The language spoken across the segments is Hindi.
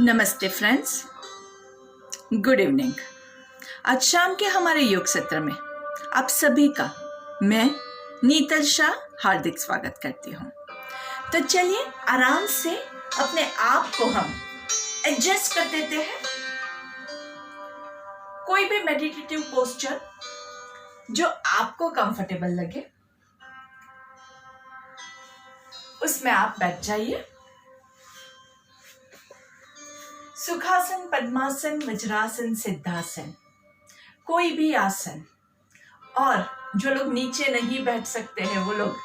नमस्ते फ्रेंड्स, गुड इवनिंग। आज शाम के हमारे योग सत्र में आप सभी का मैं नीतल शाह हार्दिक स्वागत करती हूँ। तो चलिए आराम से अपने आप को हम एडजस्ट कर देते हैं। कोई भी मेडिटेटिव पोस्चर जो आपको कंफर्टेबल लगे उसमें आप बैठ जाइए। सुखासन, पद्मासन, वज्रासन, सिद्धासन, कोई भी आसन। और जो लोग नीचे नहीं बैठ सकते हैं वो लोग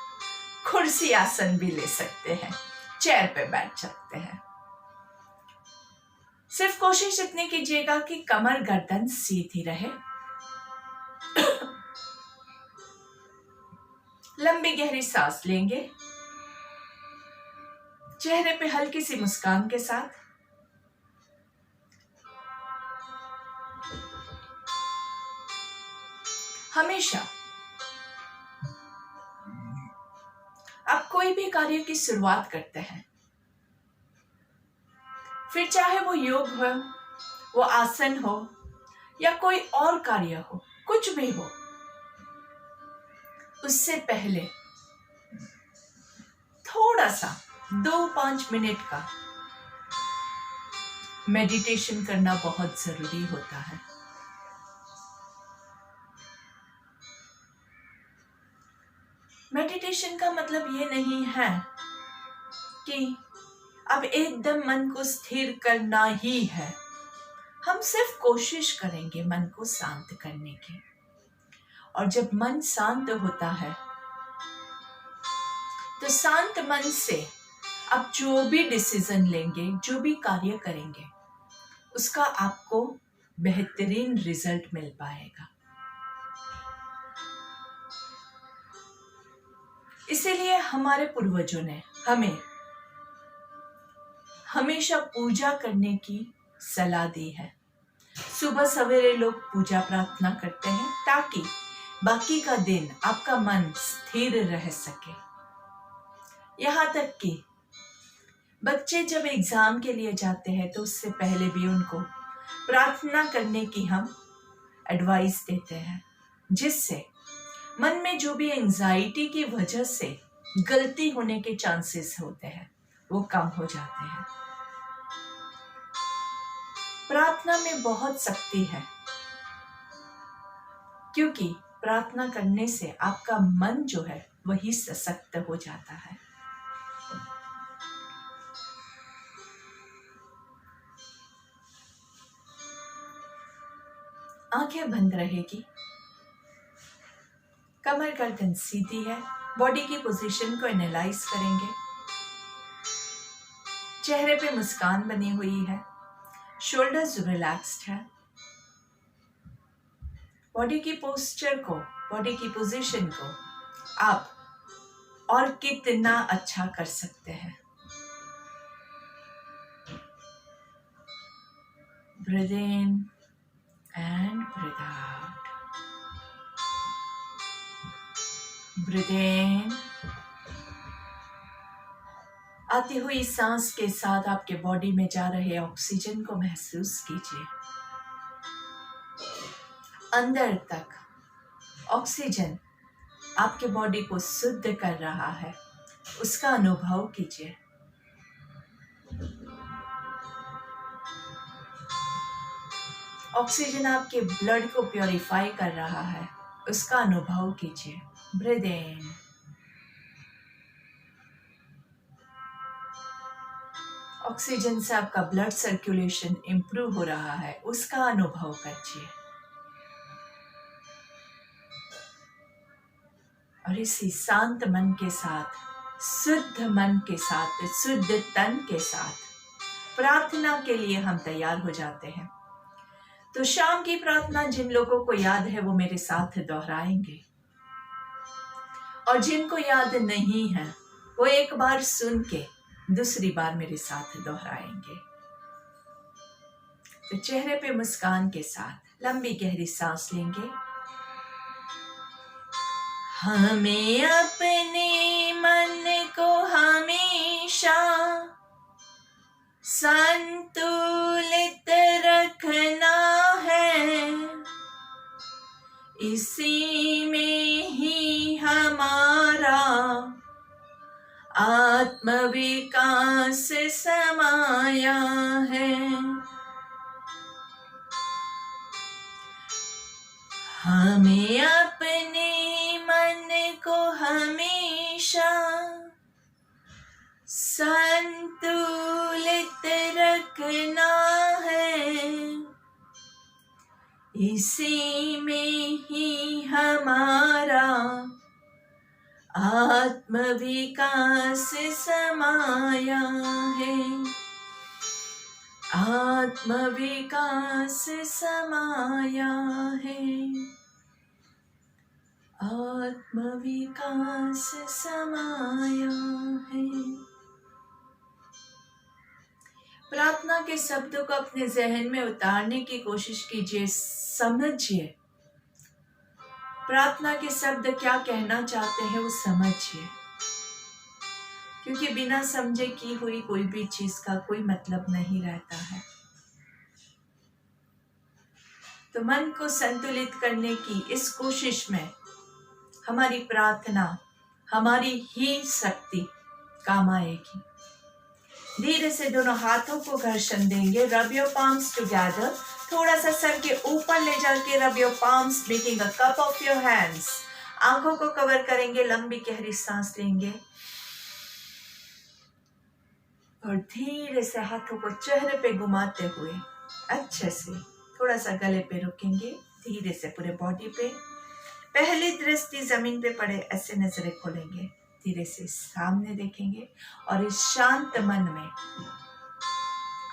कुर्सी आसन भी ले सकते हैं, चेयर पे बैठ सकते हैं। सिर्फ कोशिश इतनी कीजिएगा कि कमर गर्दन सीधी रहे। लंबी गहरी सांस लेंगे, चेहरे पे हल्की सी मुस्कान के साथ। हमेशा आप कोई भी कार्य की शुरुआत करते हैं, फिर चाहे वो योग हो, वो आसन हो या कोई और कार्य हो, कुछ भी हो, उससे पहले थोड़ा सा 2-5 मिनट का मेडिटेशन करना बहुत जरूरी होता है। मेडिटेशन का मतलब ये नहीं है कि अब एकदम मन को स्थिर करना ही है। हम सिर्फ कोशिश करेंगे मन को शांत करने की। और जब मन शांत होता है तो शांत मन से आप जो भी डिसीजन लेंगे, जो भी कार्य करेंगे, उसका आपको बेहतरीन रिजल्ट मिल पाएगा। इसीलिए हमारे पूर्वजों ने हमें हमेशा पूजा करने की सलाह दी है। सुबह सवेरे लोग पूजा प्रार्थना करते हैं ताकि बाकी का दिन आपका मन स्थिर रह सके। यहाँ तक कि बच्चे जब एग्जाम के लिए जाते हैं तो उससे पहले भी उनको प्रार्थना करने की हम एडवाइस देते हैं, जिससे मन में जो भी एंजाइटी की वजह से गलती होने के चांसेस होते हैं वो कम हो जाते हैं। प्रार्थना में बहुत शक्ति है, क्योंकि प्रार्थना करने से आपका मन जो है वही सशक्त हो जाता है। आंखें बंद रहेगी, कमर गर्दन सीधी है, बॉडी की पोजीशन को एनालाइज करेंगे, चेहरे पे मुस्कान बनी हुई है, शोल्डर्स रिलैक्स्ड है। बॉडी की पोस्चर को, बॉडी की पोजीशन को आप और कितना अच्छा कर सकते हैं। Breathe in and breathe out. Breathe in, आती हुई सांस के साथ आपके बॉडी में जा रहे ऑक्सीजन को महसूस कीजिए। अंदर तक ऑक्सीजन आपके बॉडी को शुद्ध कर रहा है, उसका अनुभव कीजिए। ऑक्सीजन आपके ब्लड को प्योरीफाई कर रहा है, उसका अनुभव कीजिए। ब्रीथ इन, ऑक्सीजन से आपका ब्लड सर्कुलेशन इंप्रूव हो रहा है, उसका अनुभव कीजिए। और इसी शांत मन के साथ, शुद्ध मन के साथ, शुद्ध तन के साथ प्रार्थना के लिए हम तैयार हो जाते हैं। तो शाम की प्रार्थना जिन लोगों को याद है वो मेरे साथ दोहराएंगे, और जिनको याद नहीं है वो एक बार सुन के दूसरी बार मेरे साथ दोहराएंगे। तो चेहरे पे मुस्कान के साथ लंबी गहरी सांस लेंगे। हमें अपने मन को हमेशा संतुलित रखना है, इसी में ही हमारा आत्मविकास समाया है। हमें अपने मन को हमेशा संतुलित रखना है, इसी में ही हमारा आत्मविकास समाया है, आत्मविकास समाया है, आत्मविकास समाया है। प्रार्थना के शब्दों को अपने जहन में उतारने की कोशिश कीजिए, समझिए प्रार्थना के शब्द क्या कहना चाहते हैं, वो समझिए, क्योंकि बिना समझे की हुई कोई भी चीज का कोई मतलब नहीं रहता है। तो मन को संतुलित करने की इस कोशिश में हमारी प्रार्थना, हमारी ही शक्ति काम आएगी। धीरे से दोनों हाथों को घर्षण देंगे, रब योर पाम्स टुगेदर, थोड़ा सा सर के ऊपर ले जाके rub your palms, making a cup of your hands. आंखों को कवर करेंगे, लंबी गहरी सांस लेंगे और धीरे से हाथों को चेहरे पे घुमाते हुए अच्छे से थोड़ा सा गले पे रुकेंगे, धीरे से पूरे बॉडी पे। पहली दृष्टि जमीन पे पड़े ऐसे नजरें खोलेंगे, धीरे से सामने देखेंगे और इस शांत मन में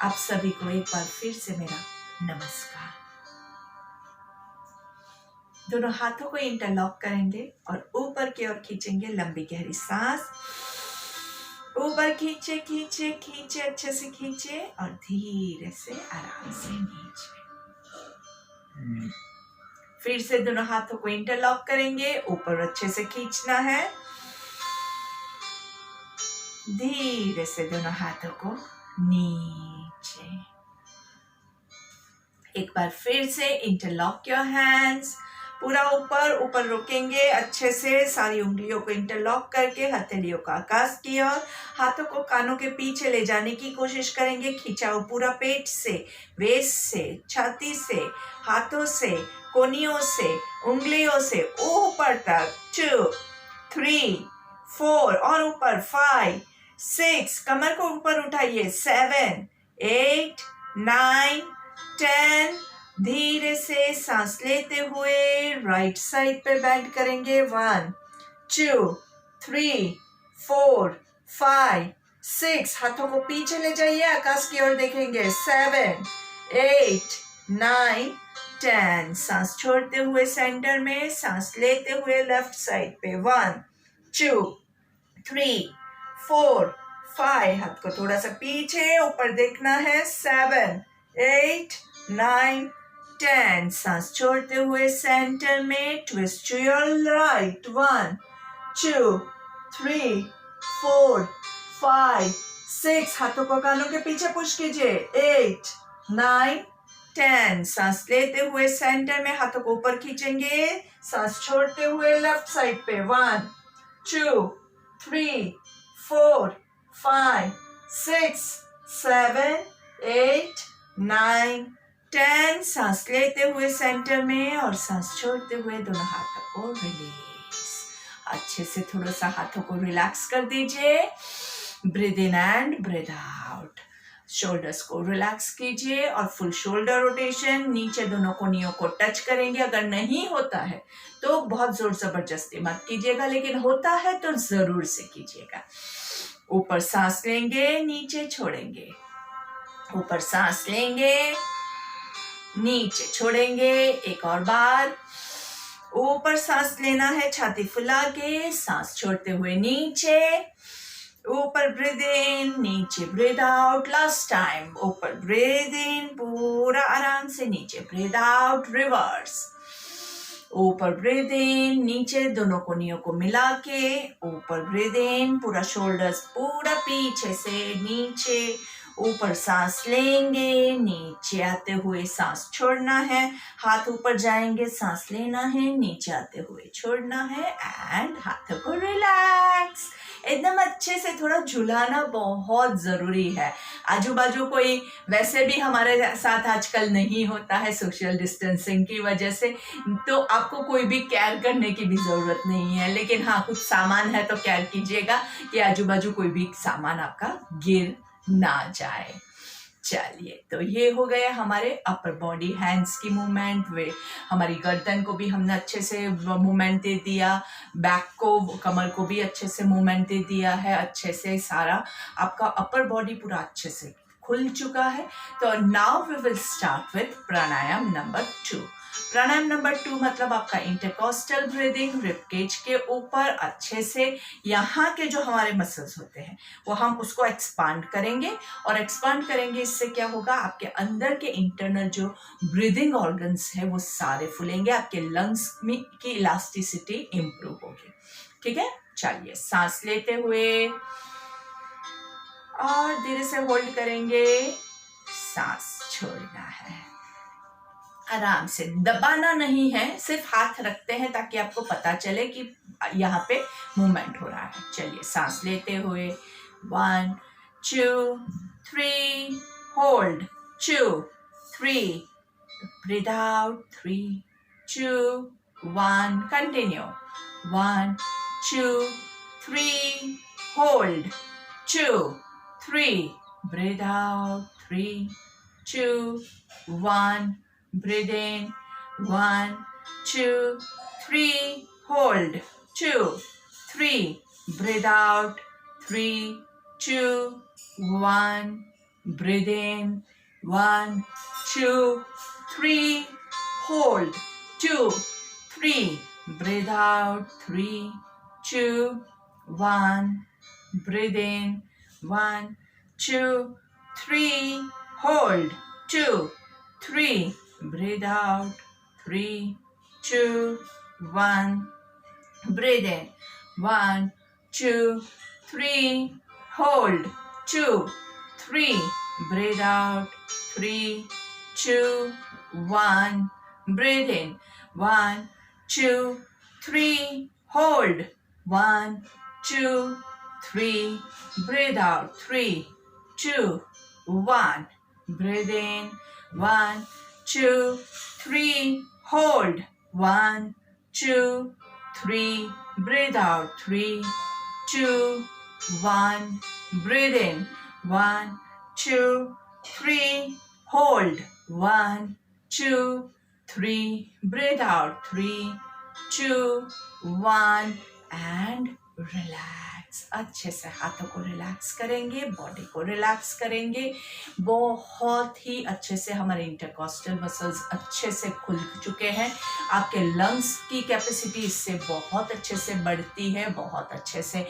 आप सभी को एक बार फिर से मेरा नमस्कार। दोनों हाथों को इंटरलॉक करेंगे और ऊपर की ओर खींचेंगे, लंबी गहरी सांस ऊपर खींचे खींचे खींचे, अच्छे से खींचे और धीरे से आराम से नीचे। फिर से दोनों हाथों को इंटरलॉक करेंगे, ऊपर अच्छे से खींचना है, धीरे से दोनों हाथों को नीचे। एक बार फिर से इंटरलॉक योर हैंड्स, पूरा ऊपर ऊपर रुकेंगे, अच्छे से सारी उंगलियों को इंटरलॉक करके हथेलियों का आकाश की ओर, हाथों को कानों के पीछे ले जाने की कोशिश करेंगे। खिंचाओ पूरा पेट से, वेस्ट से, छाती से, हाथों से, कोनियों से, उंगलियों से ऊपर तक। 2 3 4 और ऊपर 5 6, कमर को ऊपर उठाइए। 7 8 9 10, धीरे से सांस लेते हुए राइट साइड पे बेंड करेंगे। 1 2 3 4 5 6, हाथों को पीछे ले जाइए, आकाश की ओर देखेंगे। 7 8 9 10, सांस छोड़ते हुए सेंटर में, सांस लेते हुए लेफ्ट साइड पे। 1 2 3 4 5, हाथ को थोड़ा सा पीछे, ऊपर देखना है। 7 8 9 10, सांस छोड़ते हुए सेंटर में, ट्विस्ट टू योर राइट। 1 2 3 4 5 6, हाथों को कानों के पीछे पुश कीजिए। 8 9 10, सांस लेते हुए सेंटर में, हाथों को ऊपर खींचेंगे, सांस छोड़ते हुए लेफ्ट साइड पे। 1 2 3 4 5 6 7 8 9 10, सांस लेते हुए सेंटर में और सांस छोड़ते हुए दोनों हाथों को रिलीज। अच्छे से थोड़ा सा हाथों को रिलैक्स कर दीजिए। Breathe in and breathe out. Shoulders को रिलैक्स कीजिए और फुल शोल्डर रोटेशन, नीचे दोनों कोनियों को टच करेंगे। अगर नहीं होता है तो बहुत जोर जबरदस्ती मत कीजिएगा, लेकिन होता है तो जरूर से कीजिएगा। ऊपर सांस लेंगे, नीचे छोड़ेंगे, ऊपर सांस लेंगे, नीचे छोड़ेंगे। एक और बार, ऊपर सांस लेना है, छाती फुला के, सांस छोड़ते हुए नीचे, ऊपर ब्रीद इन, नीचे ब्रीद आउट। लास्ट टाइम, ऊपर ब्रीद इन, पूरा आराम से, नीचे ब्रीद आउट, रिवर्स। ऊपर ब्रीद इन, नीचे दोनों कोनियों को मिला के, ऊपर ब्रीद इन, पूरा शोल्डर्स पूरा पीछे से नीचे, ऊपर सांस लेंगे, नीचे आते हुए सांस छोड़ना है, हाथ ऊपर जाएंगे, सांस लेना है, नीचे आते हुए छोड़ना है एंड हाथों को रिलैक्स। एकदम अच्छे से थोड़ा झुलाना बहुत जरूरी है। आजू बाजू कोई वैसे भी हमारे साथ आजकल नहीं होता है सोशल डिस्टेंसिंग की वजह से, तो आपको कोई भी केयर करने की भी जरूरत नहीं है। लेकिन हाँ, कुछ सामान है तो केयर कीजिएगा कि आजू बाजू कोई भी सामान आपका गिर ना जाए। चलिए, तो ये हो गया हमारे अपर बॉडी, हैंड्स की मूवमेंट। वे हमारी गर्दन को भी हमने अच्छे से मूवमेंट दे दिया, बैक को, कमर को भी अच्छे से मूवमेंट दे दिया है। अच्छे से सारा आपका अपर बॉडी पूरा अच्छे से खुल चुका है। तो now we will start with pranayama number 2। Pranayama number 2 मतलब आपका इंटरकॉस्टल ब्रीदिंग, रिबकेज के ऊपर अच्छे से यहाँ के जो हमारे मसल्स होते हैं वो हम उसको एक्सपांड करेंगे। और एक्सपांड करेंगे, इससे क्या होगा, आपके अंदर के इंटरनल जो ब्रीदिंग ऑर्गन्स है वो सारे फूलेंगे, आपके लंग्स में की इलास्टिसिटी इंप्रूव होगी। ठीक है, चलिए सांस लेते हुए और धीरे से होल्ड करेंगे, सांस छोड़ना है। आराम से, दबाना नहीं है, सिर्फ हाथ रखते हैं ताकि आपको पता चले कि यहाँ पे मूवमेंट हो रहा है। चलिए सांस लेते हुए 1 2 3 hold, 2 3 breathe out, 3 2 1 continue, 1 2 3 hold, 2 3 breathe out, 3 2 1 breathe in, 1 2 3 hold, 2 3 breathe out, 3 2 1 breathe in, 1 2 3 hold, 2 3 breathe out, 3 2 1 breathe in, 1 2 3 hold, 2 3 breathe out, 3 2 1 breathe in, 1 2 3 hold, 2 3 breathe out, 3 2 1 breathe in, 1 2 3 hold, 1 2 3 breathe out, 3 2 1 breathe in, 1 2 3 hold, 1 2 3 breathe out, 3 2 1 breathe in, 1 2 3 hold, 1 2 3 breathe out, 3 2 1 and relax। अच्छे से हाथों को रिलैक्स करेंगे, बॉडी को रिलैक्स करेंगे। बहुत ही अच्छे से हमारे इंटरकॉस्टल मसल्स अच्छे से खुल चुके हैं। आपके लंग्स की कैपेसिटी इससे बहुत अच्छे से बढ़ती है, बहुत अच्छे से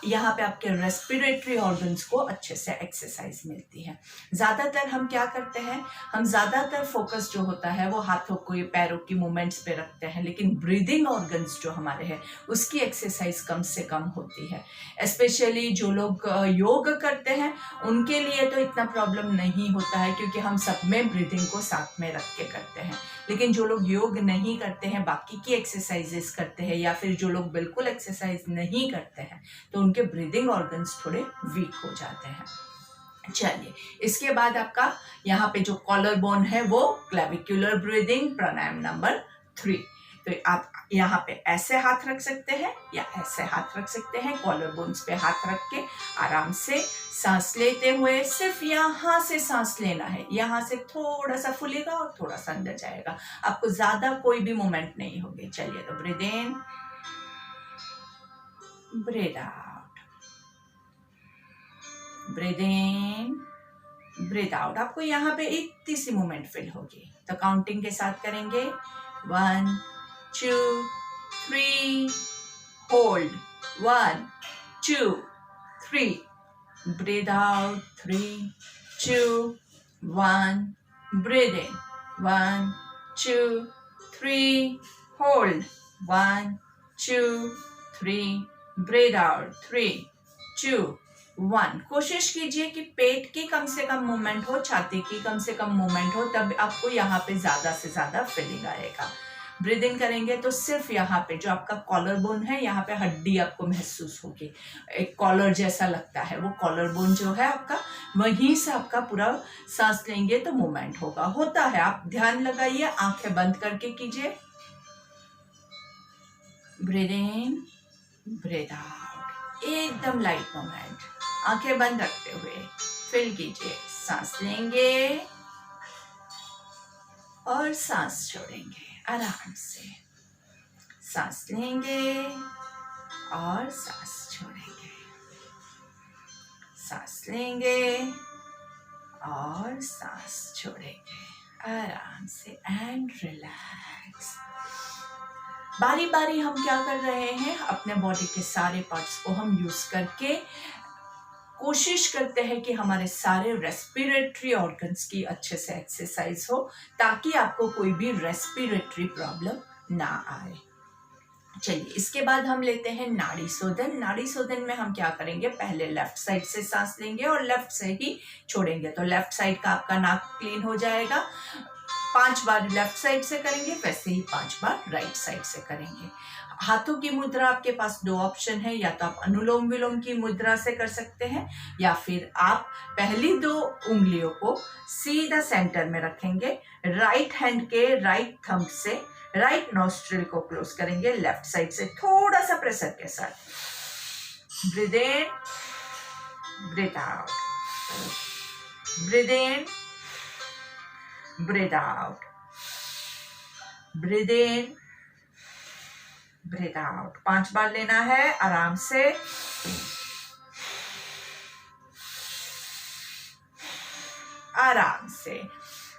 यहाँ पे आपके रेस्पिरेटरी ऑर्गन्स को अच्छे से एक्सरसाइज मिलती है। ज़्यादातर हम क्या करते हैं, हम ज़्यादातर फोकस जो होता है वो हाथों को, पैरों की मूवमेंट्स पे रखते हैं, लेकिन ब्रीदिंग ऑर्गन्स जो हमारे हैं उसकी एक्सरसाइज कम से कम होती है। स्पेशली जो लोग योग करते हैं उनके लिए तो इतना प्रॉब्लम नहीं होता है, क्योंकि हम सब में ब्रीदिंग को साथ में रख के करते हैं। लेकिन जो लोग योग नहीं करते हैं, बाकी की एक्सरसाइजेस करते हैं, या फिर जो लोग बिल्कुल एक्सरसाइज नहीं करते हैं, तो उनके ब्रीदिंग ऑर्गन्स थोड़े वीक हो जाते हैं। चलिए, इसके बाद आपका यहाँ पे जो कॉलर बोन है वो क्लेविकुलर ब्रीदिंग, प्राणायाम नंबर 3। तो आप यहाँ पे ऐसे हाथ रख सकते हैं या ऐसे हाथ रख सकते हैं। कॉलर बोन्स पे हाथ रख के आराम से सांस लेते हुए, सिर्फ यहाँ से सांस लेना है, यहाँ से थोड़ा सा फूलेगा और थोड़ा सा अंदर जाएगा, आपको ज्यादा कोई भी मूवमेंट नहीं होगी। चलिए, तो breathe in, breathe out, breathe in, breathe out. आपको यहाँ पे इतनी सी मूवमेंट फील होगी। तो काउंटिंग के साथ करेंगे, 1 2 3 hold, 1 2 3 breathe out, 3 2 1 breathe in, 1 2 3 hold, 1 2 3 breathe out, 3 2 1। कोशिश कीजिए कि पेट की कम से कम मूवमेंट हो, छाती की कम से कम मूवमेंट हो, तब आपको यहाँ पे ज्यादा से ज्यादा फीलिंग आएगा। ब्रीद इन करेंगे तो सिर्फ यहाँ पे जो आपका कॉलर बोन है, यहाँ पे हड्डी आपको महसूस होगी, एक कॉलर जैसा लगता है, वो कॉलर बोन जो है आपका, वहीं से आपका पूरा सांस लेंगे तो मूवमेंट होगा। होता है, आप ध्यान लगाइए, आंखें बंद करके कीजिए। ब्रीद इन, ब्रीद आउट, एकदम लाइट मूवमेंट, आंखें बंद रखते हुए फील कीजिए। सांस लेंगे और सांस छोड़ेंगे आराम से, सांस लेंगे और सांस छोड़ेंगे, सांस लेंगे और सांस छोड़ेंगे आराम से एंड रिलैक्स। बारी बारी हम क्या कर रहे हैं, अपने बॉडी के सारे पार्ट्स को हम यूज करके कोशिश करते हैं कि हमारे सारे रेस्पिरेटरी ऑर्गन्स की अच्छे से एक्सरसाइज हो, ताकि आपको कोई भी रेस्पिरेटरी प्रॉब्लम ना आए। चलिए, इसके बाद हम लेते हैं नाड़ी शोधन। नाड़ी शोधन में हम क्या करेंगे, पहले लेफ्ट साइड से सांस लेंगे और लेफ्ट से ही छोड़ेंगे, तो लेफ्ट साइड का आपका नाक क्लीन हो जाएगा। 5 बार लेफ्ट साइड से करेंगे, वैसे ही 5 बार राइट साइड से करेंगे। हाथों की मुद्रा आपके पास 2 ऑप्शन है, या तो आप अनुलोम विलोम की मुद्रा से कर सकते हैं, या फिर आप पहली 2 उंगलियों को सीधा सेंटर में रखेंगे, राइट हैंड के राइट थंब से राइट नोस्ट्रिल को क्लोज करेंगे, लेफ्ट साइड से थोड़ा सा प्रेशर के साथ। Breathe in, breathe out, breathe in, breathe out, breathe in, breathe out. 5 बार लेना है आराम से। आराम से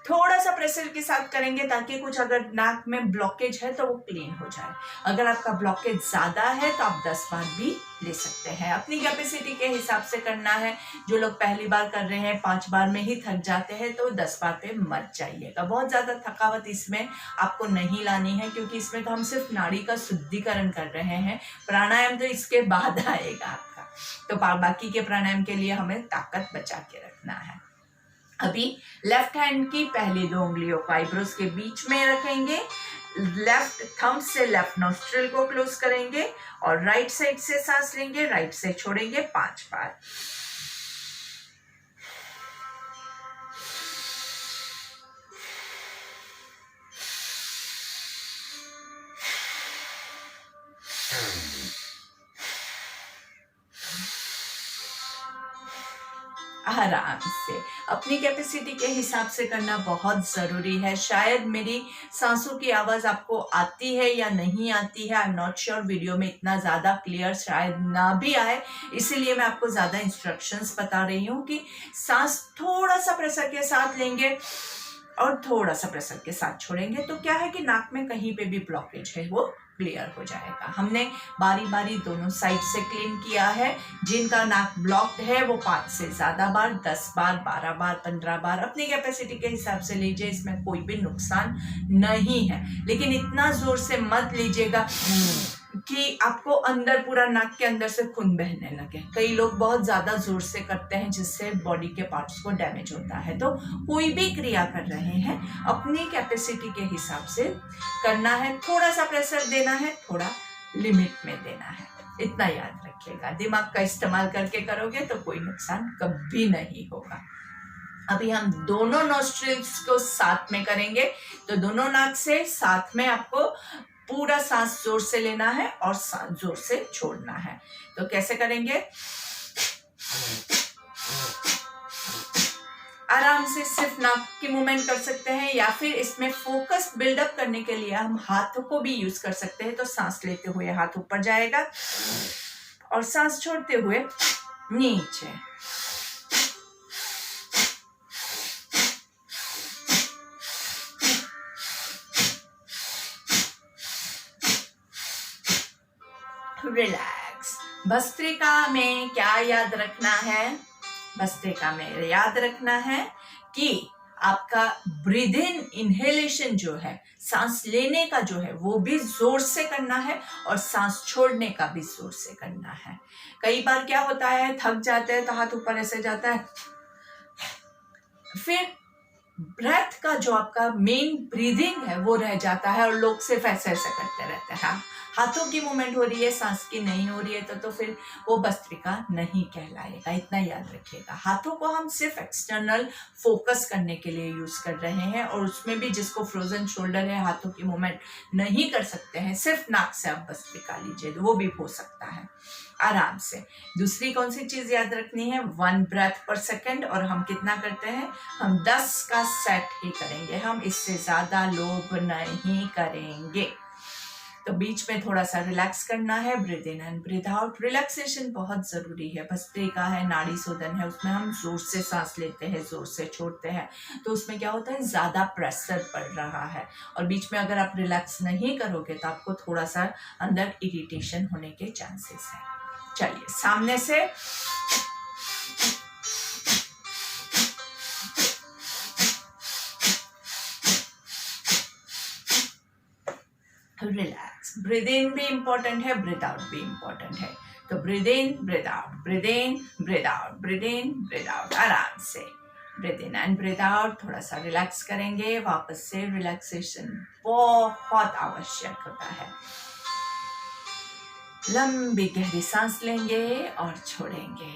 थोड़ा सा प्रेशर के साथ करेंगे, ताकि कुछ अगर नाक में ब्लॉकेज है तो वो क्लीन हो जाए। अगर आपका ब्लॉकेज ज्यादा है तो आप 10 बार भी ले सकते हैं, अपनी कैपेसिटी के हिसाब से करना है। जो लोग पहली बार कर रहे हैं 5 बार में ही थक जाते हैं, तो 10 बार पे मत जाइएगा। बहुत ज्यादा थकावट इसमें आपको नहीं लानी है, क्योंकि इसमें तो हम सिर्फ नाड़ी का शुद्धिकरण कर रहे हैं। प्राणायाम तो इसके बाद आएगा आपका, तो बाकी के प्राणायाम के लिए हमें ताकत बचा के रखना है। अभी लेफ्ट हैंड की पहली 2 उंगलियों को आईब्रोज के बीच में रखेंगे, लेफ्ट थंब से लेफ्ट नोस्ट्रिल को क्लोज करेंगे और राइट साइड से सांस लेंगे, राइट से छोड़ेंगे 5 बार। आराम से अपनी कैपेसिटी के हिसाब से करना बहुत जरूरी है। शायद मेरी सांसों की आवाज आपको आती है या नहीं आती है, I am not sure. Video में इतना ज्यादा क्लियर शायद ना भी आए, इसीलिए मैं आपको ज्यादा इंस्ट्रक्शंस बता रही हूँ कि सांस थोड़ा सा प्रेशर के साथ लेंगे और थोड़ा सा प्रेशर के साथ छोड़ेंगे, तो क्या है कि नाक में कहीं पे भी ब्लॉकेज है वो क्लियर हो जाएगा। हमने बारी बारी दोनों साइड से क्लीन किया है। जिनका नाक ब्लॉक्ड है वो 5 से ज्यादा बार, 10 बार, 12 बार, 15 बार अपनी कैपेसिटी के हिसाब से लीजिए, इसमें कोई भी नुकसान नहीं है। लेकिन इतना जोर से मत लीजिएगा कि आपको अंदर पूरा नाक के अंदर से खून बहने लगे। कई लोग बहुत ज्यादा जोर से करते हैं, जिससे बॉडी के पार्ट्स को डैमेज होता है। तो कोई भी क्रिया कर रहे हैं अपनी कैपेसिटी के हिसाब से करना है। थोड़ा सा प्रेशर देना है, थोड़ा लिमिट में देना है, इतना याद रखिएगा। दिमाग का इस्तेमाल करके करोगे तो कोई नुकसान कभी नहीं होगा। अभी हम दोनों नोस्ट्रिल्स को साथ में करेंगे, तो दोनों नाक से साथ में आपको पूरा सांस जोर से लेना है और सांस जोर से छोड़ना है। तो कैसे करेंगे, आराम से सिर्फ नाक की मूवमेंट कर सकते हैं, या फिर इसमें फोकस बिल्डअप करने के लिए हम हाथों को भी यूज कर सकते हैं। तो सांस लेते हुए हाथ ऊपर जाएगा और सांस छोड़ते हुए नीचे। रिलैक्स। भस्त्रिका में क्या याद रखना है, भस्त्रिका में याद रखना है कि आपका ब्रीद इन इनहेलेशन जो है, सांस लेने का जो है वो भी जोर से करना है और सांस छोड़ने का भी जोर से करना है। कई बार क्या होता है, थक जाते हैं तो हाथ ऊपर ऐसे जाता है, फिर ब्रेथ का जो आपका मेन ब्रीदिंग है वो रह जाता है और लोग सिर्फ ऐसे ऐसे करते रहते हैं। हाथों की मूवमेंट हो रही है, सांस की नहीं हो रही है, तो फिर वो भस्त्रिका नहीं कहलाएगा। इतना याद रखिएगा। हाथों को हम सिर्फ एक्सटर्नल फोकस करने के लिए यूज कर रहे हैं, और उसमें भी जिसको फ्रोजन शोल्डर है, हाथों की मूवमेंट नहीं कर सकते हैं, सिर्फ नाक से आप भस्त्रिका लीजिए, वो भी हो सकता है आराम से। दूसरी कौन सी चीज याद रखनी है, 1 ब्रेथ पर सेकेंड, और हम कितना करते हैं, हम 10 का सेट ही करेंगे, हम इससे ज्यादा लोग नहीं करेंगे। तो बीच में थोड़ा सा रिलैक्स करना है, breathe in and breathe out. Relaxation बहुत जरूरी है। भस्त्रिका है, नाड़ी शोधन है, उसमें हम जोर से सांस लेते हैं, जोर से छोड़ते हैं, तो उसमें क्या होता है, ज्यादा प्रेशर पड़ रहा है, और बीच में अगर आप रिलैक्स नहीं करोगे तो आपको थोड़ा सा अंदर इरिटेशन होने के चांसेस है। चलिए, सामने से रिलैक्स। ब्रीद इन भी इंपॉर्टेंट है, ब्रीद आउट भी इंपॉर्टेंट है। तो breathe in, breathe out, breathe in, breathe out, breathe in, breathe out, आराम से breathe in and breathe out. थोड़ा सा रिलैक्स करेंगे, वापस से रिलैक्सेशन बहुत आवश्यक होता है। लंबी गहरी सांस लेंगे और छोड़ेंगे।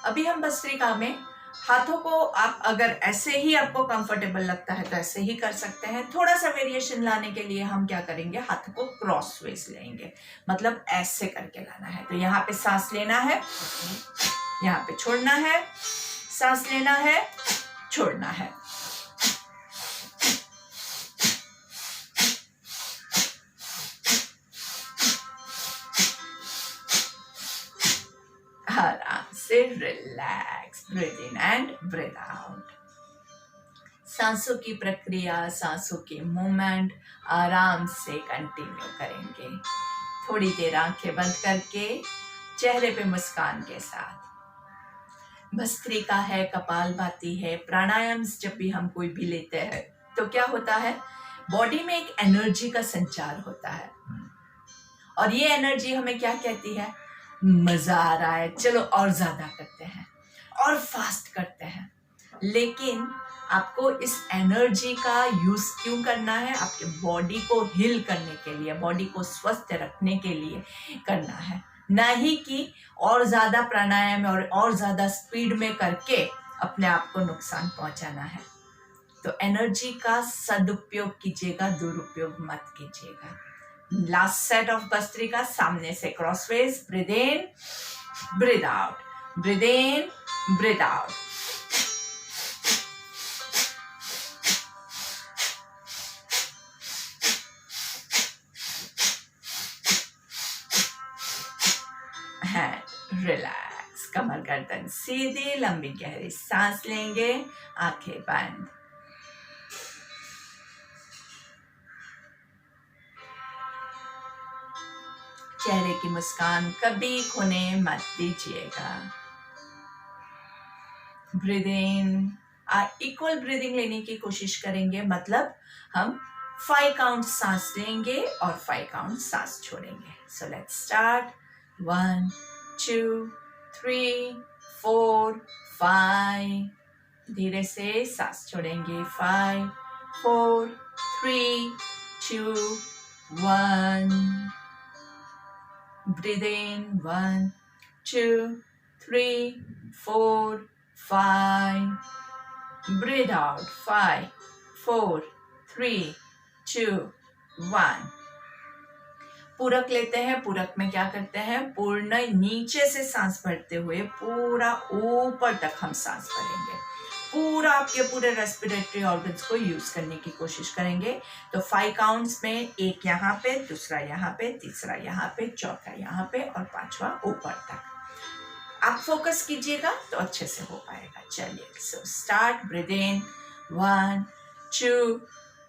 अभी हम भस्त्रिका में हाथों को, आप अगर ऐसे ही आपको कंफर्टेबल लगता है तो ऐसे ही कर सकते हैं। थोड़ा सा वेरिएशन लाने के लिए हम क्या करेंगे, हाथों को क्रॉसवेज लेंगे, मतलब ऐसे करके लाना है। तो यहाँ पे सांस लेना है, यहाँ पे छोड़ना है, सांस लेना है, छोड़ना है। आराम से relax, breathe in and breathe out. सांसों की प्रक्रिया, सांसों के मूवमेंट आराम से कंटिन्यू करेंगे। थोड़ी देर आंखें बंद करके चेहरे पे मुस्कान के साथ। भस्त्रिका है, कपालभाति है, प्राणायाम जब भी हम कोई भी लेते हैं तो क्या होता है, बॉडी में एक एनर्जी का संचार होता है, और ये एनर्जी हमें क्या कहती है, मजा आ रहा है, चलो और ज्यादा करते हैं और फास्ट करते हैं। लेकिन आपको इस एनर्जी का यूज क्यों करना है, आपके बॉडी को हील करने के लिए, बॉडी को स्वस्थ रखने के लिए करना है, ना ही कि और ज्यादा प्राणायाम और ज्यादा स्पीड में करके अपने आप को नुकसान पहुंचाना है। तो एनर्जी का सदुपयोग कीजिएगा, दुरुपयोग मत कीजिएगा। लास्ट सेट ऑफ भस्त्रिका, सामने से crossways, breathe in, breathe out, breathe in, breathe out. Hand relax, कमर गर्दन सीधी, लंबी गहरी सांस लेंगे, आंखें बंद। चेहरे की मुस्कान कभी खोने मत दीजिएगा। ब्रीद इन, इक्वल ब्रीदिंग लेने की कोशिश करेंगे, मतलब हम 5 काउंट सांस लेंगे और 5 काउंट सांस छोड़ेंगे। So let's start, 1 2 3 4 5। धीरे से सांस छोड़ेंगे, 5 4 3 2 1। Breathe in, 1 2 3 4 5. Breathe out, 5 4 3 2 1। पूरक लेते हैं। पूरक में क्या करते हैं, पूर्ण नीचे से सांस भरते हुए पूरा ऊपर तक हम सांस भरेंगे। पूरा आपके पूरे रेस्पिरेटरी ऑर्गन्स को यूज करने की कोशिश करेंगे। तो 5 काउंट्स में, एक यहाँ पे, दूसरा यहाँ पे, तीसरा यहाँ पे, चौथा यहाँ पे और 5वां ऊपर तक। आप फोकस कीजिएगा तो अच्छे से हो पाएगा। चलिए, सो स्टार्ट, ब्रीथ इन, 1 2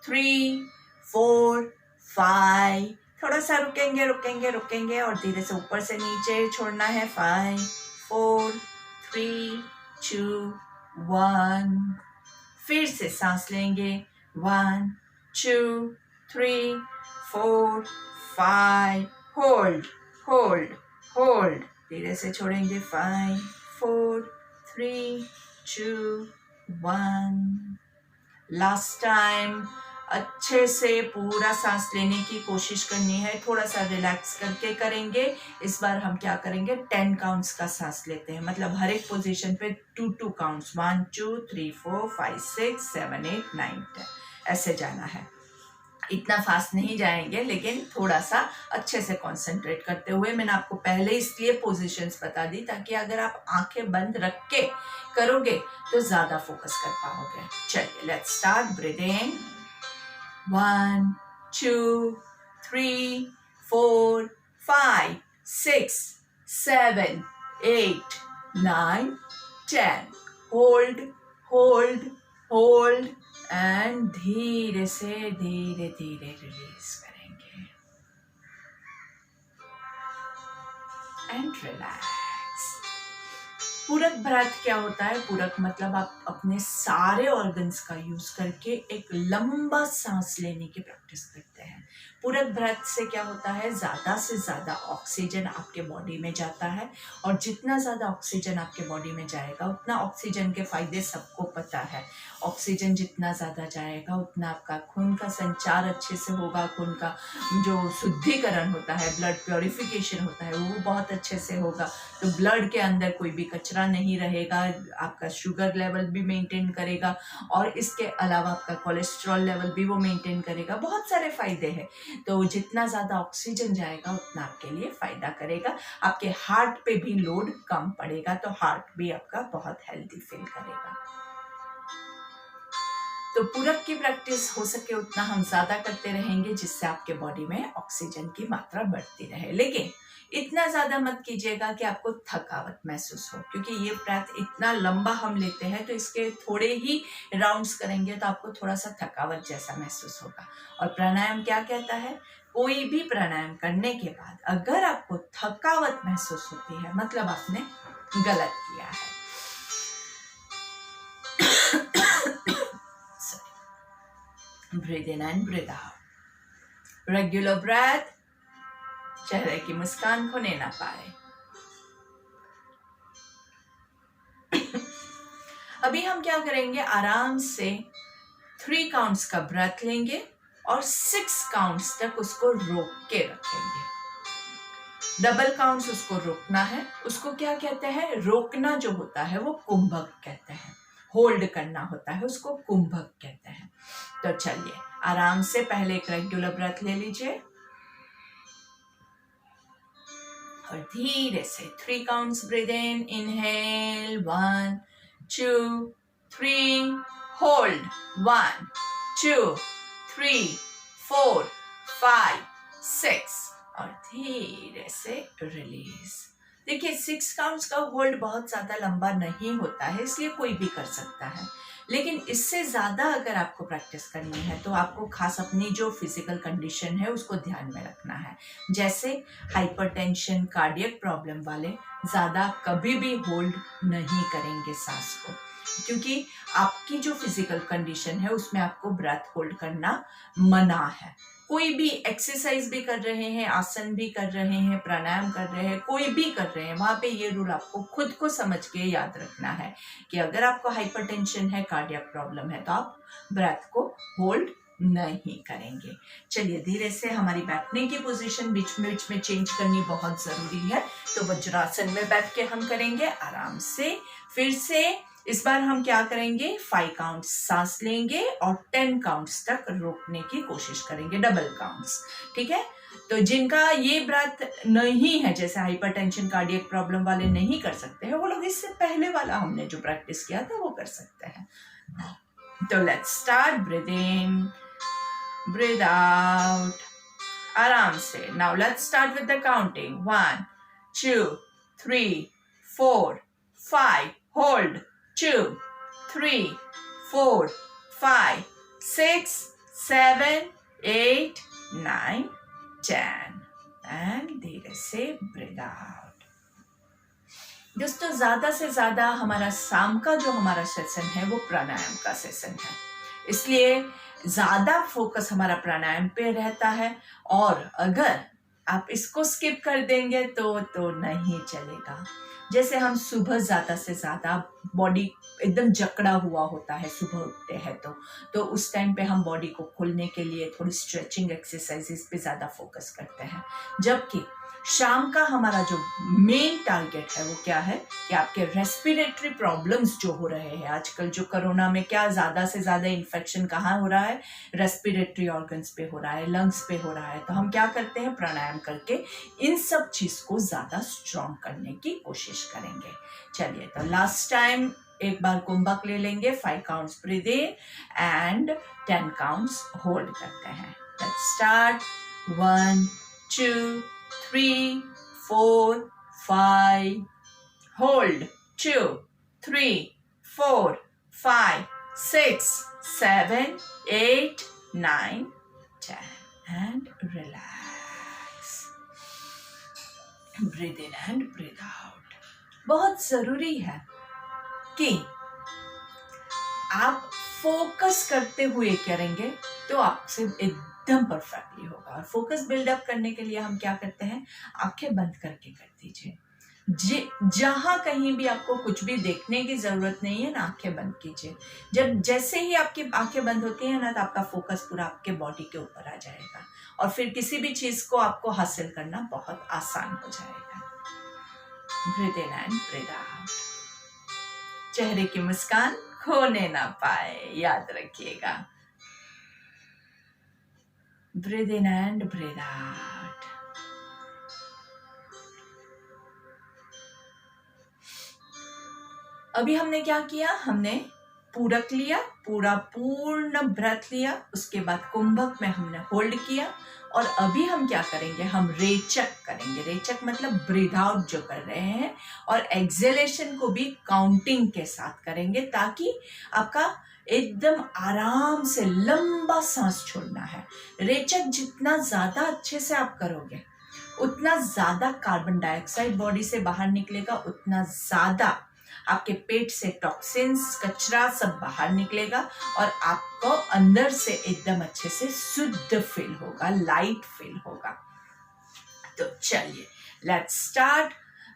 3 4 5, थोड़ा सा रुकेंगे रुकेंगे रुकेंगे और धीरे से ऊपर से नीचे छोड़ना है। 5 4 3 2 1। फिर से सांस लेंगे। 1 2 3 4 5। Hold hold hold. धीरे से छोड़ेंगे। 5 4 3 2 1। Last time. अच्छे से पूरा सांस लेने की कोशिश करनी है, थोड़ा सा रिलैक्स करके करेंगे। इस बार हम क्या करेंगे, 10 काउंट्स का सांस लेते हैं, मतलब हर एक पोजीशन पे 2 काउंट्स, 1 2 3 4 5 6 7 8 9 10 ऐसे जाना है। इतना फास्ट नहीं जाएंगे, लेकिन थोड़ा सा अच्छे से कंसंट्रेट करते हुए। मैंने आपको पहले इसलिए पोजीशंस बता दी ताकि अगर आप आंखें बंद रख के करोगे तो ज्यादा फोकस कर पाओगे। चलिए let's start. Breathe in 1 2 3 4 5 6 7 8 9 10। Hold hold hold and धीरे से धीरे धीरे रिलीज करेंगे एंड रिलैक्स। पूरक ब्रेथ क्या होता है? पूरक मतलब आप अपने सारे ऑर्गन्स का यूज करके एक लंबा सांस लेने की प्रैक्टिस करते हैं। पूरक ब्रेथ से क्या होता है, ज्यादा से ज्यादा ऑक्सीजन आपके बॉडी में जाता है, और जितना ज्यादा ऑक्सीजन आपके बॉडी में जाएगा उतना ऑक्सीजन के फायदे सबको पता है। ऑक्सीजन जितना ज्यादा जाएगा उतना आपका खून का संचार अच्छे से होगा, खून का जो शुद्धिकरण होता है, ब्लड प्योरिफिकेशन होता है, वो बहुत अच्छे से होगा। तो ब्लड के अंदर कोई भी कचरा नहीं रहेगा, आपका शुगर लेवल भी मेंटेन करेगा, और इसके अलावा आपका कोलेस्ट्रॉल लेवल भी वो मेंटेन करेगा। बहुत सारे फायदे हैं। तो जितना ज्यादा ऑक्सीजन जाएगा उतना आपके लिए फायदा करेगा। आपके हार्ट पे भी लोड कम पड़ेगा, तो हार्ट भी आपका बहुत हेल्दी फील करेगा। तो पूरक की प्रैक्टिस हो सके उतना हम ज्यादा करते रहेंगे, जिससे आपके बॉडी में ऑक्सीजन की मात्रा बढ़ती रहे। लेकिन इतना ज्यादा मत कीजिएगा कि आपको थकावट महसूस हो, क्योंकि ये ब्रेथ इतना लंबा हम लेते हैं, तो इसके थोड़े ही राउंड्स करेंगे तो आपको थोड़ा सा थकावट जैसा महसूस होगा। और प्राणायाम क्या कहता है, कोई भी प्राणायाम करने के बाद अगर आपको थकावट महसूस होती है, मतलब आपने गलत किया है। Breathe in and breathe out. Regular breath, चेहरे की मुस्कान खोने ना पाए। अभी हम क्या करेंगे, आराम से 3 काउंट्स का ब्रेथ लेंगे और 6 काउंट्स तक उसको रोक के रखेंगे। डबल काउंट्स उसको रोकना है। उसको क्या कहते हैं, रोकना जो होता है वो कुंभक कहते हैं, होल्ड करना होता है उसको कुंभक कहते हैं। तो चलिए आराम से पहले एक रेगुलर ब्रेथ ले लीजिए और धीरे से 3 काउंट्स ब्रीथ इन, इनहेल 1 2 3, होल्ड 1 2 3 4 5 6 और धीरे से रिलीज। देखिए 6 काउंट्स का होल्ड बहुत ज्यादा लंबा नहीं होता है, इसलिए कोई भी कर सकता है। लेकिन इससे ज्यादा अगर आपको प्रैक्टिस करनी है तो आपको खास अपनी जो फिजिकल कंडीशन है उसको ध्यान में रखना है। जैसे हाइपरटेंशन, कार्डियक प्रॉब्लम वाले ज्यादा कभी भी होल्ड नहीं करेंगे सांस को, क्योंकि आपकी जो फिजिकल कंडीशन है उसमें आपको ब्रेथ होल्ड करना मना है। कोई भी एक्सरसाइज भी कर रहे हैं, आसन भी कर रहे हैं, प्राणायाम कर रहे हैं, कोई भी कर रहे हैं, वहां पे ये रूल आपको खुद को समझ के याद रखना है कि अगर आपको हाइपरटेंशन है, कार्डियक प्रॉब्लम है, तो आप ब्रेथ को होल्ड नहीं करेंगे। चलिए धीरे से हमारी बैठने की पोजीशन बीच में चेंज करनी बहुत जरूरी है। तो वज्रासन में बैठ के हम करेंगे आराम से। फिर से इस बार हम क्या करेंगे, 5 काउंट्स सांस लेंगे और 10 काउंट्स तक रोकने की कोशिश करेंगे, डबल काउंट्स। ठीक है, तो जिनका ये ब्रेथ नहीं है, जैसे हाइपरटेंशन, कार्डियक प्रॉब्लम वाले नहीं कर सकते हैं, वो लोग इससे पहले वाला हमने जो प्रैक्टिस किया था वो कर सकते हैं। तो let's start. Breathe in, breathe out, आराम से। Now let's start with the counting. 1 2 3 4 5, hold 2 3 4 5 6 7 8 9 10 and धीरे से ब्रीथ आउट। दोस्तों ज्यादा से ज्यादा हमारा शाम का जो हमारा सेशन है वो प्राणायाम का सेशन है, इसलिए ज्यादा फोकस हमारा प्राणायाम पे रहता है। और अगर आप इसको स्किप कर देंगे तो नहीं चलेगा। जैसे हम सुबह ज्यादा से ज्यादा बॉडी एकदम जकड़ा हुआ होता है, सुबह उठते हैं तो उस टाइम पे हम बॉडी को खोलने के लिए थोड़ी स्ट्रेचिंग एक्सरसाइजेस पे ज्यादा फोकस करते हैं, जबकि शाम का हमारा जो मेन टारगेट है वो क्या है कि आपके रेस्पिरेटरी प्रॉब्लम्स जो हो रहे हैं आजकल, जो कोरोना में क्या ज्यादा से ज्यादा इन्फेक्शन कहाँ हो रहा है, रेस्पिरेटरी ऑर्गन्स पे हो रहा है, लंग्स पे हो रहा है। तो हम क्या करते हैं, प्राणायाम करके इन सब चीज को ज्यादा स्ट्रॉन्ग करने की कोशिश करेंगे। चलिए तो लास्ट टाइम एक बार कुंभक ले लेंगे, 5 counts breathe in and 10 counts hold करते हैं। Let's start. 1 2 3 4 5 hold 2 3 4 5 6 7 8 9 10 and relax. Breathe in and breathe out. बहुत जरूरी है कि आप फोकस करते हुए करेंगे तो आपसे एकदम परफेक्टली होगा। और फोकस बिल्डअप करने के लिए हम क्या करते हैं, आंखें बंद करके कर दीजिए। जहां कहीं भी आपको कुछ भी देखने की जरूरत नहीं है ना, आंखें बंद कीजिए। जब जैसे ही आपकी आंखें बंद होती है ना, तो आपका फोकस पूरा आपके बॉडी के ऊपर आ जाएगा और फिर किसी भी चीज को आपको हासिल करना बहुत आसान हो जाएगा। Breathe in and breathe out. चेहरे की मुस्कान खोने ना पाए, याद रखिएगा। Breathe in and breathe out. अभी हमने क्या किया, हमने पूरक लिया, पूर्ण ब्रेथ लिया, उसके बाद कुंभक में हमने होल्ड किया। और अभी हम क्या करेंगे, हम रेचक करेंगे। रेचक मतलब ब्रीथ आउट जो कर रहे हैं, और एक्सेलेशन को भी काउंटिंग के साथ करेंगे, ताकि आपका एकदम आराम से लंबा सांस छोड़ना है। रेचक जितना ज्यादा अच्छे से आप करोगे, उतना ज्यादा कार्बन डाइऑक्साइड बॉडी से बाहर निकलेगा, उतना ज्यादा आपके पेट से टॉक्सिन्स, कचरा सब बाहर निकलेगा और आपको अंदर से एकदम अच्छे से शुद्ध फील होगा, लाइट फील होगा। तो चलिए लेट्स स्टार्ट।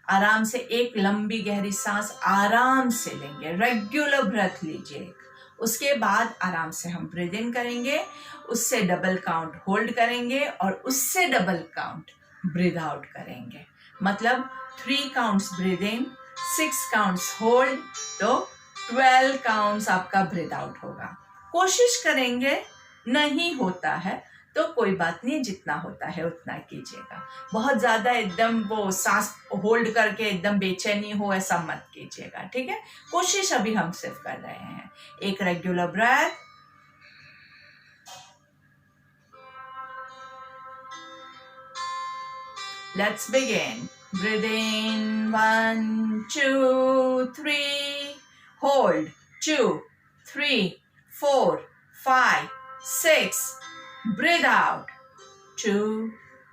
आराम से एक लंबी गहरी सांस आराम से लेंगे, रेगुलर ब्रेथ लीजिए। उसके बाद आराम से हम ब्रीथ इन करेंगे, उससे डबल काउंट होल्ड करेंगे और उससे डबल काउंट ब्रीथ आउट करेंगे। मतलब 3 काउंट्स ब्रीथ इन, 6 काउंट्स होल्ड, तो 12 काउंट्स आपका ब्रीथ आउट होगा। कोशिश करेंगे, नहीं होता है तो कोई बात नहीं, जितना होता है उतना कीजिएगा। बहुत ज्यादा एकदम वो सांस होल्ड करके एकदम बेचैनी हो ऐसा मत कीजिएगा, ठीक है। कोशिश अभी हम सिर्फ कर रहे हैं। एक regular breath, let's begin. Breathe in 1 2 3, hold 2 3 4 5 6, breathe out 2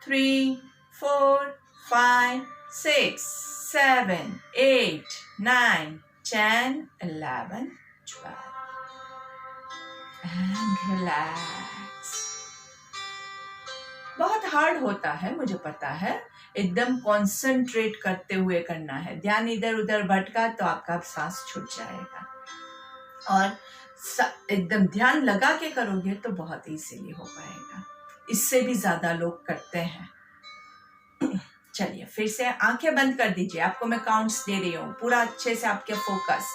3 4 5 6 7 8 9 10 11 12 and relax। बहुत हार्ड होता है, मुझे पता है, एकदम कंसंट्रेट करते हुए करना है। ध्यान इधर उधर भटका तो आपका सांस छूट जाएगा, और एकदम ध्यान लगा के करोगे तो बहुत इजीली हो पाएगा। इससे भी ज्यादा लोग करते हैं। चलिए फिर से आंखें बंद कर दीजिए, आपको मैं काउंट्स दे रही हूँ, पूरा अच्छे से आपके focus.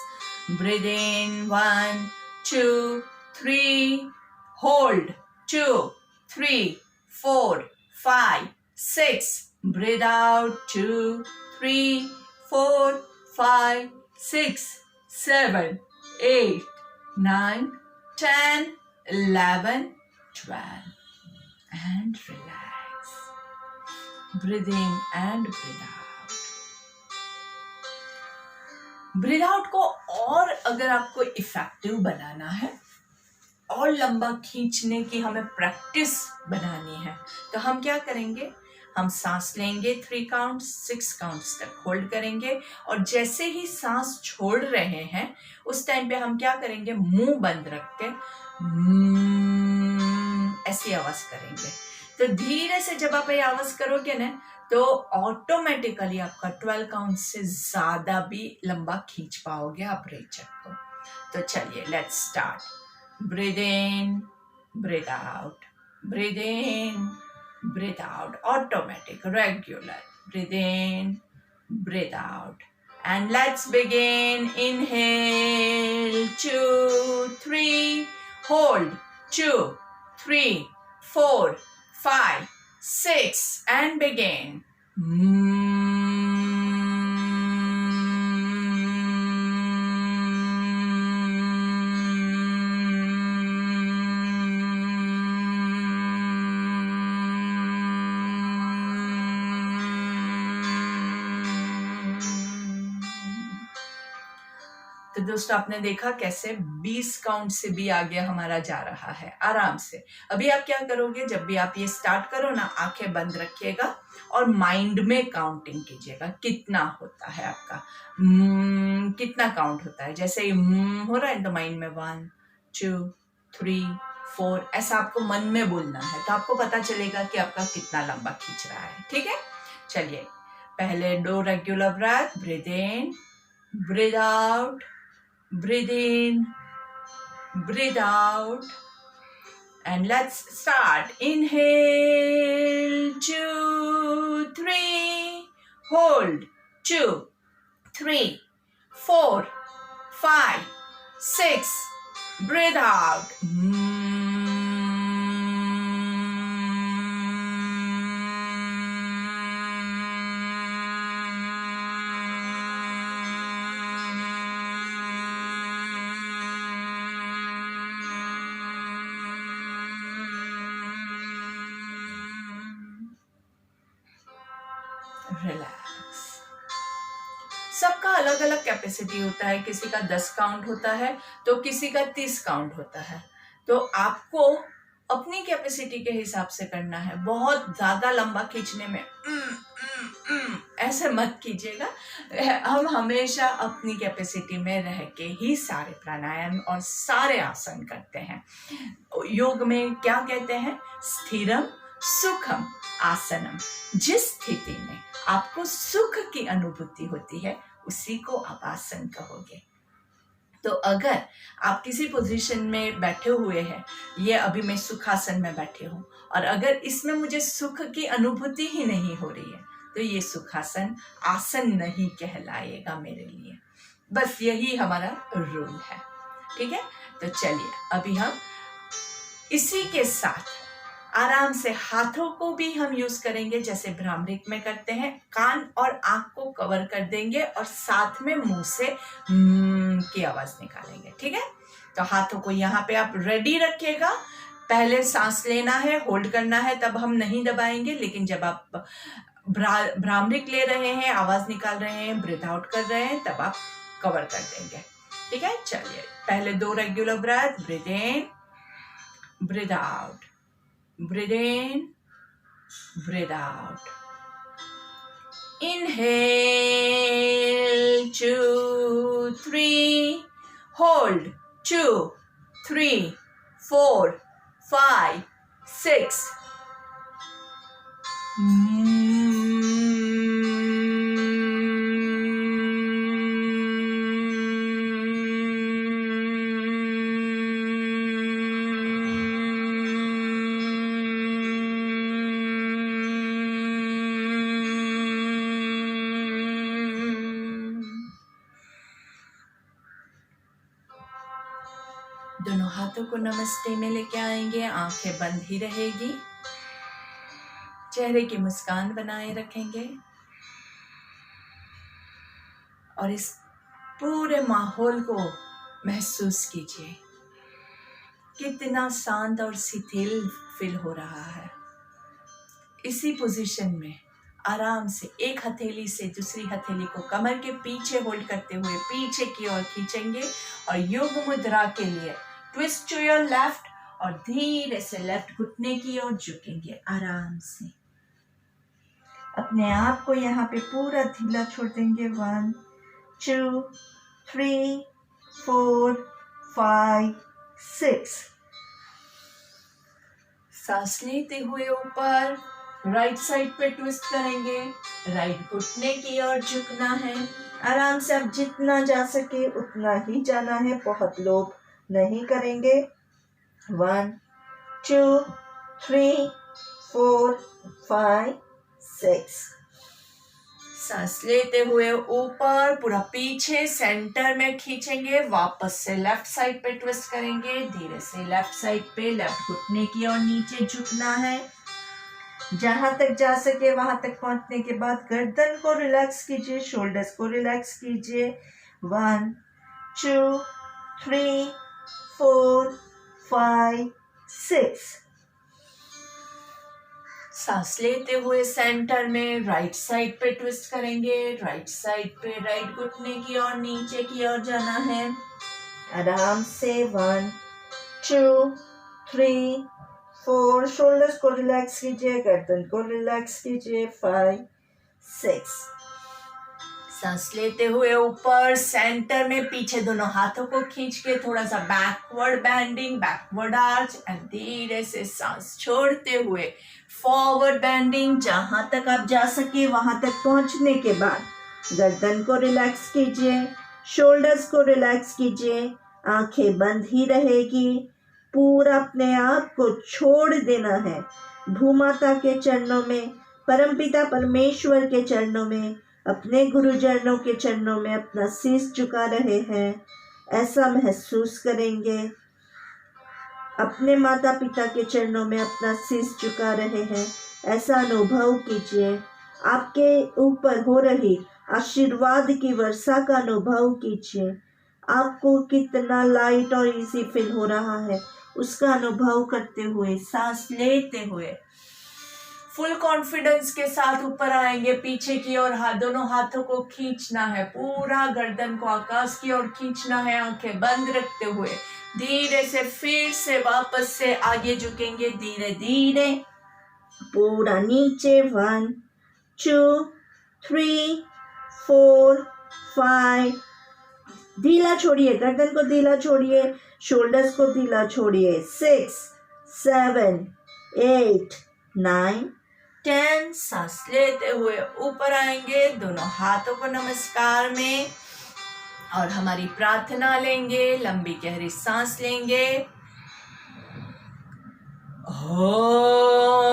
Breathe in 1 2 3, hold 2 3 4 5 6, breathe out 2 3 4 5 6 7 8 9 10 11 12 and relax। Breathe in and breathe out। Breathe out को और अगर आपको इफेक्टिव बनाना है और लंबा खींचने की हमें प्रैक्टिस बनानी है, हैं, तो हम क्या करेंगे, हम सांस लेंगे 3 काउंट 6 काउंट्स तक होल्ड करेंगे, और जैसे ही सांस छोड़ रहे हैं उस टाइम पे हम क्या करेंगे, मुंह बंद रख के ऐसी आवाज करेंगे। तो धीरे से जब आप ये आवाज करोगे ना तो ऑटोमेटिकली आपका 12 काउंट से ज्यादा भी लंबा खींच पाओगे आप रेचक को। तो चलिए let's start. Breathe in, breathe out, breathe in, breathe out, automatic, regular. Breathe in, breathe out. And let's begin. Inhale, 2, 3, hold, 2, 3, 4, 5, 6, and begin. तो दोस्तों आपने देखा कैसे 20 काउंट से भी आगे हमारा जा रहा है आराम से। अभी आप क्या करोगे, जब भी आप ये स्टार्ट करो ना, आंखें बंद रखिएगा और माइंड में काउंटिंग कीजिएगा कितना होता है आपका, कितना काउंट होता है। जैसे ये हो रहा है तो माइंड में 1, 2, 3, 4 ऐसा आपको मन में बोलना है, तो आपको पता चलेगा कि आपका कितना लंबा खींच रहा है। ठीक है, चलिए पहले 2 regular breath, breathe in, breathe out, breathe in, breathe out, and let's start. Inhale, 2, 3, hold, 2, 3, 4, 5, 6, breathe out. Relax. सबका अलग अलग कैपेसिटी होता है, किसी का 10 काउंट होता है तो किसी का 30 काउंट होता है। तो आपको अपनी कैपेसिटी के हिसाब से करना है। बहुत ज्यादा लंबा खींचने में ऐसे मत कीजिएगा। हम हमेशा अपनी कैपेसिटी में रह के ही सारे प्राणायाम और सारे आसन करते हैं। योग में क्या कहते हैं, स्थिरम सुखम आसनम। जिस स्थिति में आपको सुख की अनुभूति होती है उसी को आप आसन कहोगे। तो अगर आप किसी पोजीशन में बैठे हुए हैं, ये अभी मैं सुखासन में बैठे हूँ, और अगर इसमें मुझे सुख की अनुभूति ही नहीं हो रही है तो ये सुखासन आसन नहीं कहलाएगा मेरे लिए। बस यही हमारा रूल है। ठीक है, तो चलिए अभी हम इसी के साथ आराम से हाथों को भी हम यूज करेंगे जैसे भ्रामरिक में करते हैं। कान और आंख को कवर कर देंगे और साथ में मुंह से की आवाज निकालेंगे। ठीक है, तो हाथों को यहाँ पे आप रेडी रखिएगा। पहले सांस लेना है, होल्ड करना है, तब हम नहीं दबाएंगे। लेकिन जब आप भ्रामरिक ले रहे हैं, आवाज निकाल रहे हैं, ब्रीथ आउट कर रहे हैं, तब आप कवर कर देंगे। ठीक है, चलिए पहले 2 regular breath, breathe in, breathe out, breathe in, breathe out. Inhale, 2, 3, hold, 2, 3, 4, 5, 6. दोनों हाथों को नमस्ते में लेके आएंगे, आंखें बंद ही रहेगी, चेहरे की मुस्कान बनाए रखेंगे और इस पूरे माहौल को महसूस कीजिए कितना शांत और शिथिल फील हो रहा है। इसी पोजीशन में आराम से एक हथेली से दूसरी हथेली को कमर के पीछे होल्ड करते हुए पीछे की ओर खींचेंगे और योग मुद्रा के लिए ट्विस्ट टू योर लेफ्ट और धीरे से लेफ्ट घुटने की ओर झुकेंगे आराम से। अपने आप को यहाँ पे पूरा ढीला छोड़ देंगे। 1 2 3 4 5 6। सांस लेते हुए ऊपर राइट साइड पे ट्विस्ट करेंगे। राइट घुटने की ओर झुकना है। आराम से आप जितना जा सके उतना ही जाना है, बहुत लोग नहीं करेंगे। 1 2 3 4 5 6। सांस लेते हुए ऊपर पूरा पीछे सेंटर में खींचेंगे। वापस से लेफ्ट साइड पे ट्विस्ट करेंगे। धीरे से लेफ्ट साइड पे लेफ्ट घुटने की ओर नीचे झुकना है। जहां तक जा सके वहां तक पहुंचने के बाद गर्दन को रिलैक्स कीजिए, शोल्डर्स को रिलैक्स कीजिए। 1 2 3 4 5 6। सांस लेते हुए सेंटर में राइट साइड पे ट्विस्ट करेंगे। राइट साइड पे राइट घुटने की ओर नीचे की ओर जाना है। आराम से 1 2 3 4। शोल्डर्स को रिलैक्स कीजिए, गर्दन को रिलैक्स कीजिए। 5 6। सांस लेते हुए ऊपर सेंटर में पीछे दोनों हाथों को खींच के थोड़ा सा backward bending, backward arch and धीरे से सांस छोड़ते हुए फॉरवर्ड बेंडिंग। जहां तक आप जा सके वहां तक पहुंचने के बाद गर्दन को रिलैक्स कीजिए, शोल्डर्स को रिलैक्स कीजिए। आंखें बंद ही रहेगी। पूरा अपने आप को छोड़ देना है भूमाता के चरणों में, परमपिता परमेश्वर के चरणों में, अपने गुरुजनों के चरणों में अपना शीश झुका रहे हैं, ऐसा महसूस करेंगे। अपने माता पिता के चरणों में अपना शीश झुका रहे हैं, ऐसा अनुभव कीजिए। आपके ऊपर हो रही आशीर्वाद की वर्षा का अनुभव कीजिए। आपको कितना लाइट और इजी फील हो रहा है उसका अनुभव करते हुए सांस लेते हुए फुल कॉन्फिडेंस के साथ ऊपर आएंगे। पीछे की ओर दोनों हाथों को खींचना है, पूरा गर्दन को आकाश की ओर खींचना है। आंखें बंद रखते हुए धीरे से फिर से वापस से आगे झुकेंगे। धीरे धीरे पूरा नीचे। 1 2 3 4 5। ढीला छोड़िए, गर्दन को ढीला छोड़िए, शोल्डर्स को ढीला छोड़िए। 6 7 8 9 10। सांस लेते हुए ऊपर आएंगे, दोनों हाथों को नमस्कार में और हमारी प्रार्थना लेंगे। लंबी गहरी सांस लेंगे।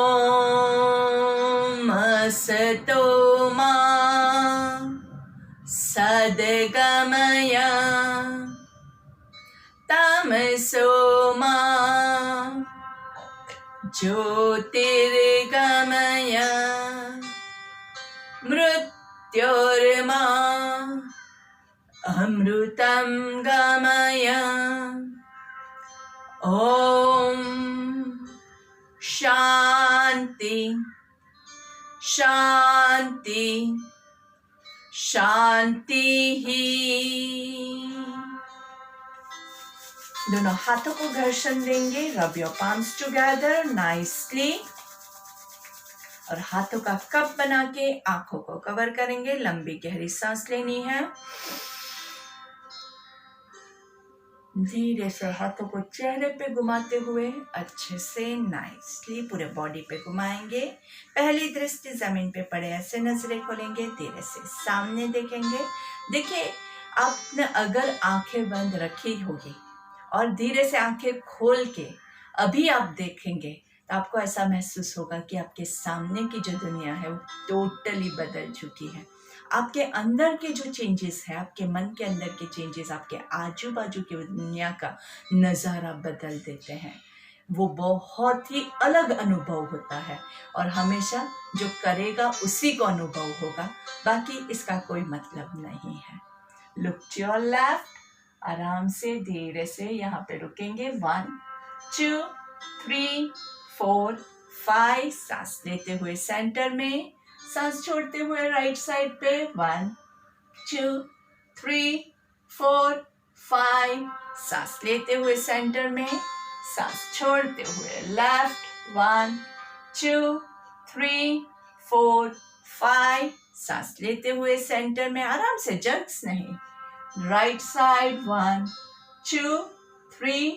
ओम असतो मा सद्गमय तमसो मा ज्योतिर्गमय मृत्योर्मा अमृतं गमय। ओम शांति शांति शांति ही। दोनों हाथों को घर्षण देंगे। Rub your palms together nicely और हाथों का कप बना के आंखों को कवर करेंगे। लंबी गहरी सांस लेनी है। धीरे से हाथों को चेहरे पे घुमाते हुए अच्छे से नाइसली पूरे बॉडी पे घुमाएंगे। पहली दृष्टि जमीन पे पड़े ऐसे नजरें खोलेंगे। धीरे से सामने देखेंगे। देखिए, आपने अगर आंखें बंद रखी होगी और धीरे से आंखें खोल के अभी आप देखेंगे तो आपको ऐसा महसूस होगा कि आपके सामने की जो दुनिया है वो टोटली बदल चुकी है। आपके अंदर के जो चेंजेस है, आपके मन के अंदर के चेंजेस आपके आजू बाजू की दुनिया का नज़ारा बदल देते हैं। वो बहुत ही अलग अनुभव होता है और हमेशा जो करेगा उसी को अनुभव होगा, बाकी इसका कोई मतलब नहीं है। Look to your left. आराम से धीरे से यहाँ पे रुकेंगे। 1 2 3 4 5। सांस लेते हुए सेंटर में, सांस छोड़ते हुए राइट साइड पे। 1 2 3 4 5। सांस लेते हुए सेंटर में, सांस छोड़ते हुए लेफ्ट, 1 2 3 4 5, सांस लेते हुए सेंटर में आराम से, जंक्स नहीं, राइट साइड 1 2 3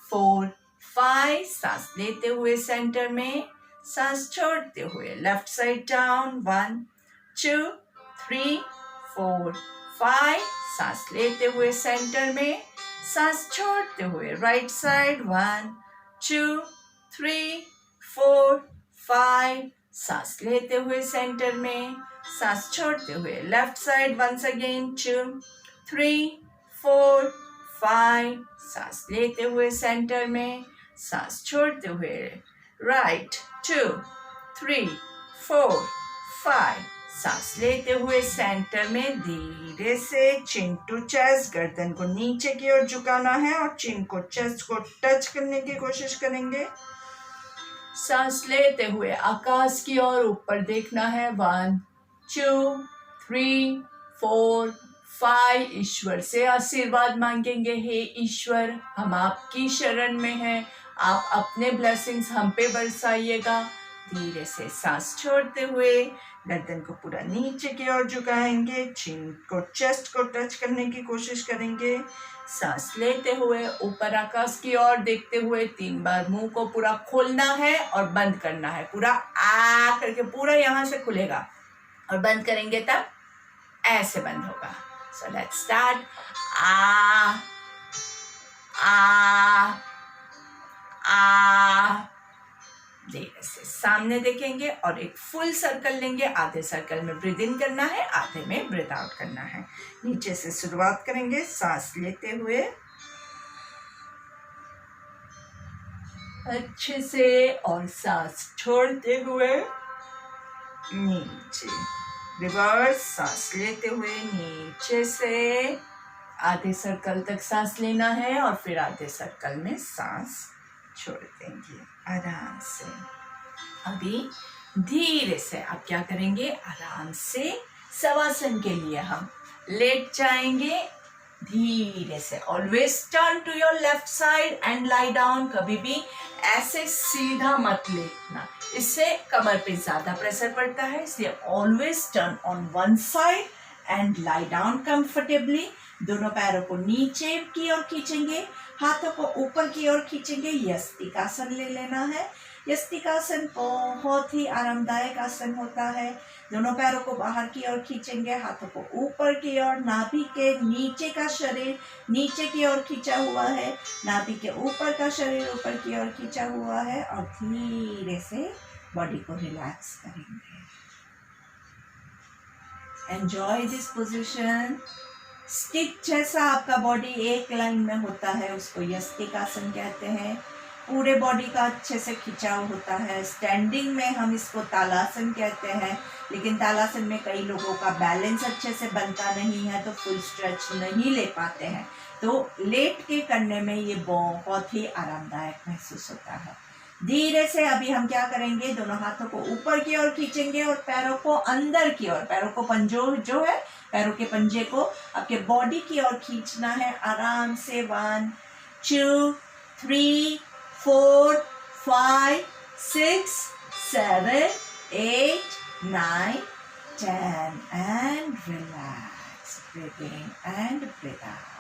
4 5, सांस लेते हुए सेंटर में, सांस छोड़ते हुए लेफ्ट साइड डाउन 1 2 3 4 5, सांस लेते हुए सेंटर में, सांस छोड़ते हुए राइट साइड 1 2 3 4 5, सांस लेते हुए सेंटर में, सांस छोड़ते हुए लेफ्ट साइड वंस अगेन 2 3 4 5, सांस लेते हुए सेंटर में, सांस छोड़ते हुए राइट 2 3 4 5, सांस लेते हुए सेंटर में धीरे से चिन टू चेस्ट, गर्दन को नीचे की ओर झुकाना है और चिन को चेस्ट को टच करने की कोशिश करेंगे। सांस लेते हुए आकाश की ओर ऊपर देखना है 1 2 3 4 5, ईश्वर से आशीर्वाद मांगेंगे, हे ईश्वर हम आपकी शरण में हैं, आप अपने ब्लेसिंग्स हम पे बरसाइएगा। धीरे से सांस छोड़ते हुए गर्दन को पूरा नीचे की ओर झुकाएंगे, चिन को चेस्ट को टच करने की कोशिश करेंगे। सांस लेते हुए ऊपर आकाश की ओर देखते हुए 3 बार मुंह को पूरा खोलना है और बंद करना है, पूरा आ करके पूरा यहाँ से खुलेगा और बंद करेंगे तब ऐसे बंद होगा। So let's start. आ आ आ, धीरे से सामने देखेंगे और एक फुल सर्कल लेंगे, आधे सर्कल में ब्रीद इन करना है, आधे में ब्रीद आउट करना है। नीचे से शुरुआत करेंगे, सांस लेते हुए अच्छे से और सांस छोड़ते हुए नीचे, रिवर्स, सांस लेते हुए नीचे से आधे सर्कल तक सांस लेना है और फिर आधे सर्कल में सांस छोड़ देंगे आराम से। अभी धीरे से आप क्या करेंगे, आराम से शवासन के लिए हम लेट जाएंगे। धीरे से always turn to your left side and lie down. कभी भी ऐसे सीधा मत लेटना, इससे कमर पे ज्यादा प्रेशर पड़ता है, इसलिए always turn on one side and lie down comfortably. दोनों पैरों को नीचे की ओर खींचेंगे, हाथों को ऊपर की ओर खींचेंगे। यस्तिकासन ले लेना है। यस्तिकासन बहुत ही आरामदायक आसन होता है। दोनों पैरों को बाहर की ओर खींचेंगे, हाथों को ऊपर की ओर, नाभि के नीचे का शरीर नीचे की ओर खींचा हुआ है, नाभि के ऊपर का शरीर ऊपर की ओर खींचा हुआ है और धीरे से बॉडी को रिलैक्स करेंगे। Enjoy this position. स्टिक जैसा आपका बॉडी एक लाइन में होता है, उसको यस्तिकासन कहते हैं। पूरे बॉडी का अच्छे से खिंचाव होता है। स्टैंडिंग में हम इसको तालासन कहते हैं, लेकिन तालासन में कई लोगों का बैलेंस अच्छे से बनता नहीं है तो फुल स्ट्रेच नहीं ले पाते हैं, तो लेट के करने में ये बहुत ही आरामदायक महसूस होता है। धीरे से अभी हम क्या करेंगे, दोनों हाथों को ऊपर की ओर खींचेंगे और पैरों को अंदर की ओर, पैरों को पंजों जो है पैरों के पंजे को आपके बॉडी की ओर खींचना है आराम से। 1 2 3 4 5 6 7 8 9 10 and relax, breathe in and breathe out।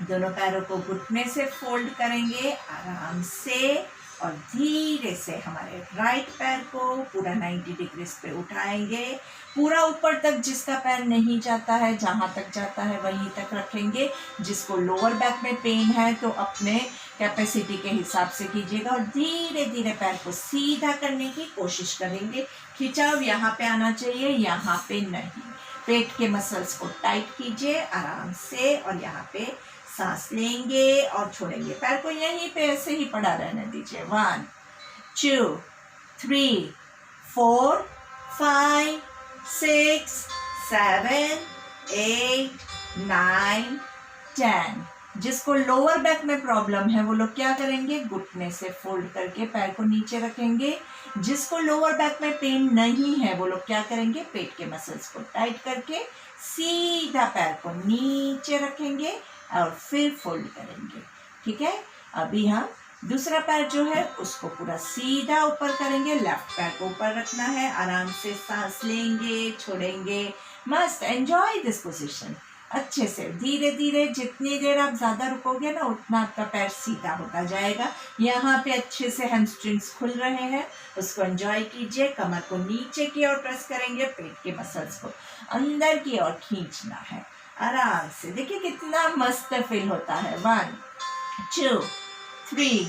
दोनों पैरों को घुटने से फोल्ड करेंगे आराम से और धीरे से हमारे राइट पैर को पूरा 90 डिग्री पे उठाएंगे, पूरा ऊपर तक। जिसका पैर नहीं जाता है, जहाँ तक जाता है वहीं तक रखेंगे। जिसको लोअर बैक में पेन है तो अपने कैपेसिटी के हिसाब से कीजिएगा और धीरे धीरे पैर को सीधा करने की कोशिश करेंगे। खिंचाव यहाँ पे आना चाहिए, यहाँ पे नहीं। पेट के मसल्स को टाइट कीजिए आराम से और यहाँ पे सांस लेंगे और छोड़ेंगे। पैर को यहीं पे ऐसे ही पड़ा रहने दीजिए। 1 2 3 4 5 6 7 8 9 10। जिसको लोअर बैक में प्रॉब्लम है वो लोग क्या करेंगे, घुटने से फोल्ड करके पैर को नीचे रखेंगे। जिसको लोअर बैक में पेन नहीं है वो लोग क्या करेंगे, पेट के मसल्स को टाइट करके सीधा पैर को नीचे रखेंगे और फिर फोल्ड करेंगे। ठीक है, अभी हम दूसरा पैर जो है उसको पूरा सीधा ऊपर करेंगे, लेफ्ट पैर को ऊपर रखना है, आराम से सांस लेंगे, छोड़ेंगे। मस्त एंजॉय दिस पोजीशन। अच्छे से धीरे धीरे, जितनी देर आप ज्यादा रुकोगे ना उतना आपका पैर सीधा होता जाएगा। यहाँ पे अच्छे से हैमस्ट्रिंग्स खुल रहे हैं, उसको एंजॉय कीजिए। कमर को नीचे की ओर प्रेस करेंगे, पेट के मसल्स को अंदर की ओर खींचना है आराम से। देखिए कितना मस्त फील होता है। 1 2 3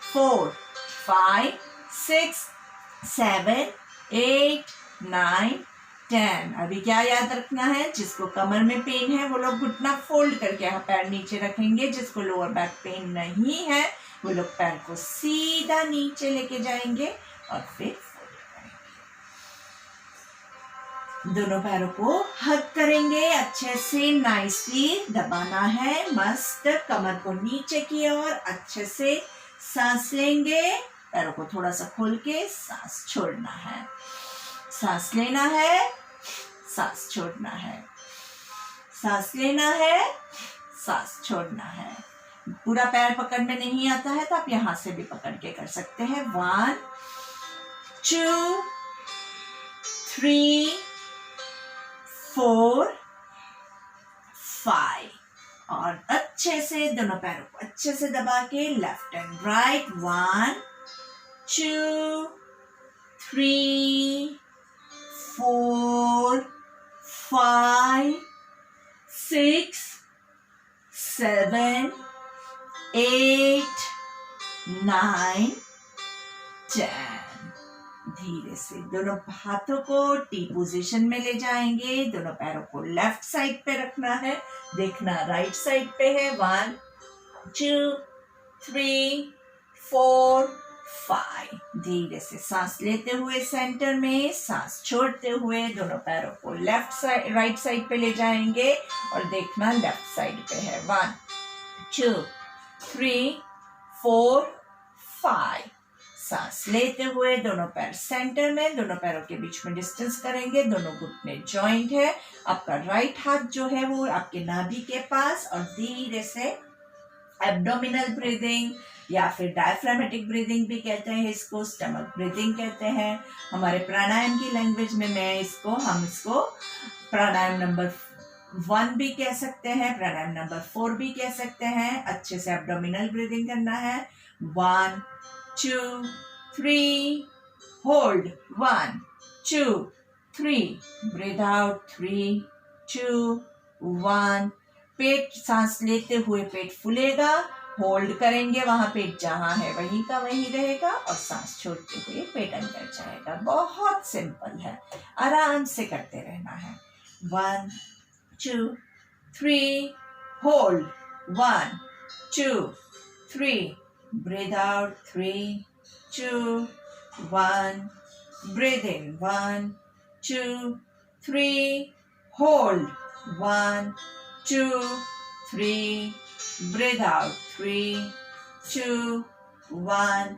4 5 6 7 8 9 10। अभी क्या याद रखना है, जिसको कमर में पेन है वो लोग घुटना फोल्ड करके यहाँ पैर नीचे रखेंगे, जिसको लोअर बैक पेन नहीं है वो लोग पैर को सीधा नीचे लेके जाएंगे और फिर फोल्ड करेंगे। दोनों पैरों को हग करेंगे, अच्छे से नाइसली दबाना है। मस्त कमर को नीचे की ओर अच्छे से सांस लेंगे, पैरों को थोड़ा सा खोल के सांस छोड़ना है, सांस लेना है, सांस छोड़ना है, सांस लेना है, सांस छोड़ना है। पूरा पैर पकड़ में नहीं आता है तो आप यहां से भी पकड़ के कर सकते हैं। 1 2 3 4 5 और अच्छे से दोनों पैरों को अच्छे से दबा के लेफ्ट एंड राइट। 1 2 3 4 5 6 7 8 9 10। धीरे से दोनों हाथों को टी पोजीशन में ले जाएंगे, दोनों पैरों को लेफ्ट साइड पे रखना है, देखना राइट साइड पे है। 1 2 3 4 5। धीरे से सांस लेते हुए सेंटर में, सांस छोड़ते हुए दोनों पैरों को लेफ्ट साइड राइट साइड पे ले जाएंगे और देखना लेफ्ट साइड पे है। 1 2 3 4 5। सांस लेते हुए दोनों पैर सेंटर में, दोनों पैरों के बीच में डिस्टेंस करेंगे, दोनों घुटने जॉइंट है। आपका राइट हाथ जो है वो आपके नाभि के पास और धीरे से एब्डोमिनल ब्रीदिंग या फिर डायफ्रामेटिक ब्रीदिंग भी कहते हैं इसको, स्टमक ब्रीदिंग कहते हैं। हमारे प्राणायाम की लैंग्वेज में हम इसको प्राणायाम नंबर 1 भी कह सकते हैं, प्राणायाम नंबर 4 भी कह सकते हैं। अच्छे से एब्डोमिनल ब्रीदिंग करना है। 1 2 3 होल्ड, 1 2 3 ब्रीथ आउट, 3 2 1। पेट सांस लेते हुए पेट फूलेगा, होल्ड करेंगे, वहां पेट जहां है वहीं का वहीं रहेगा और सांस छोड़ते हुए पेट अंदर जाएगा। बहुत सिंपल है, आराम से करते रहना है। 1 2 3 hold, 1 2 3 breathe out, 3 2 1 breathe in, 1 2 3 hold, 1 2 3 breathe out, 3 2 1।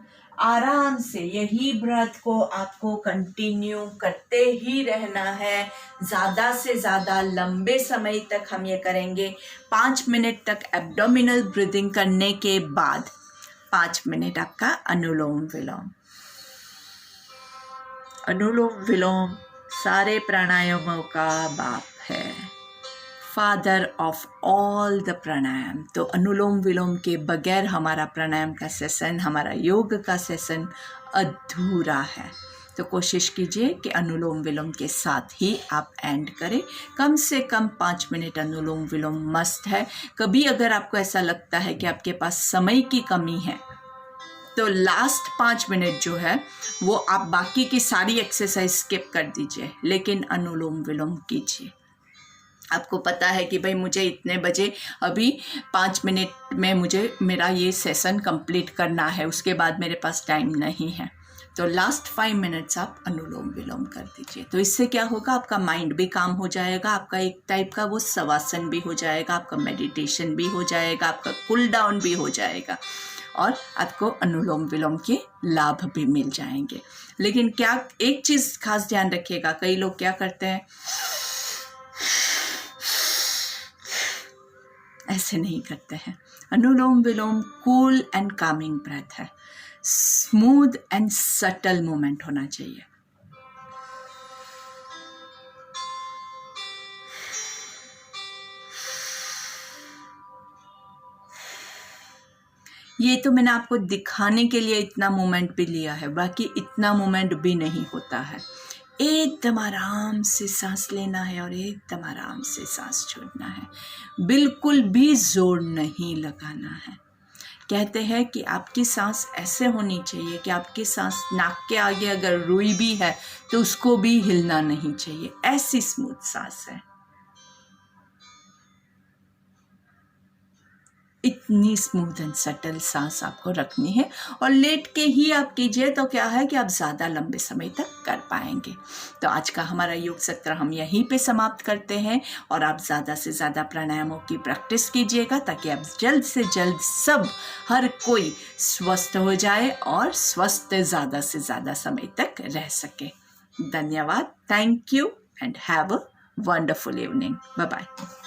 आराम से यही ब्रेथ को आपको कंटिन्यू करते ही रहना है। ज़्यादा से ज़्यादा लंबे समय तक हम ये करेंगे। 5 मिनट तक एब्डोमिनल ब्रीदिंग करने के बाद 5 मिनट आपका अनुलोम विलोम। अनुलोम विलोम सारे प्राणायामों का बाप है, फादर ऑफ ऑल द प्राणायाम। तो अनुलोम विलोम के बगैर हमारा प्राणायाम का सेशन, हमारा योग का सेशन अधूरा है। तो कोशिश कीजिए कि अनुलोम विलोम के साथ ही आप एंड करें। कम से कम 5 मिनट अनुलोम विलोम मस्ट है। कभी अगर आपको ऐसा लगता है कि आपके पास समय की कमी है तो लास्ट 5 मिनट जो है वो आप बाकी की सारी एक्सरसाइज स्किप कर दीजिए, लेकिन अनुलोम विलोम कीजिए। आपको पता है कि भाई मुझे इतने बजे अभी 5 मिनट में मुझे मेरा ये सेशन कंप्लीट करना है, उसके बाद मेरे पास टाइम नहीं है, तो लास्ट 5 मिनट्स आप अनुलोम विलोम कर दीजिए। तो इससे क्या होगा, आपका माइंड भी काम हो जाएगा, आपका एक टाइप का वो शवासन भी हो जाएगा, आपका मेडिटेशन भी हो जाएगा, आपका कूल डाउन भी हो जाएगा और आपको अनुलोम विलोम के लाभ भी मिल जाएंगे। लेकिन क्या एक चीज़ खास ध्यान रखिएगा, कई लोग क्या करते हैं ऐसे नहीं करते हैं। अनुलोम विलोम कूल एंड कामिंग ब्रेथ है, स्मूथ एंड सटल मूवमेंट होना चाहिए। ये तो मैंने आपको दिखाने के लिए इतना मोमेंट भी लिया है, बाकी इतना मोमेंट भी नहीं होता है। एकदम आराम से सांस लेना है और एकदम आराम से सांस छोड़ना है, बिल्कुल भी जोर नहीं लगाना है। कहते हैं कि आपकी सांस ऐसे होनी चाहिए कि आपकी सांस नाक के आगे अगर रुई भी है तो उसको भी हिलना नहीं चाहिए, ऐसी स्मूथ सांस है। इतनी स्मूथ एंड सटल सांस आपको रखनी है और लेट के ही आप कीजिए तो क्या है कि आप ज़्यादा लंबे समय तक कर पाएंगे। तो आज का हमारा योग सत्र हम यहीं पे समाप्त करते हैं और आप ज़्यादा से ज़्यादा प्राणायामों की प्रैक्टिस कीजिएगा ताकि आप जल्द से जल्द सब हर कोई स्वस्थ हो जाए और स्वस्थ ज़्यादा से ज़्यादा समय तक रह सके। धन्यवाद, thank you and have a wonderful evening. Bye bye.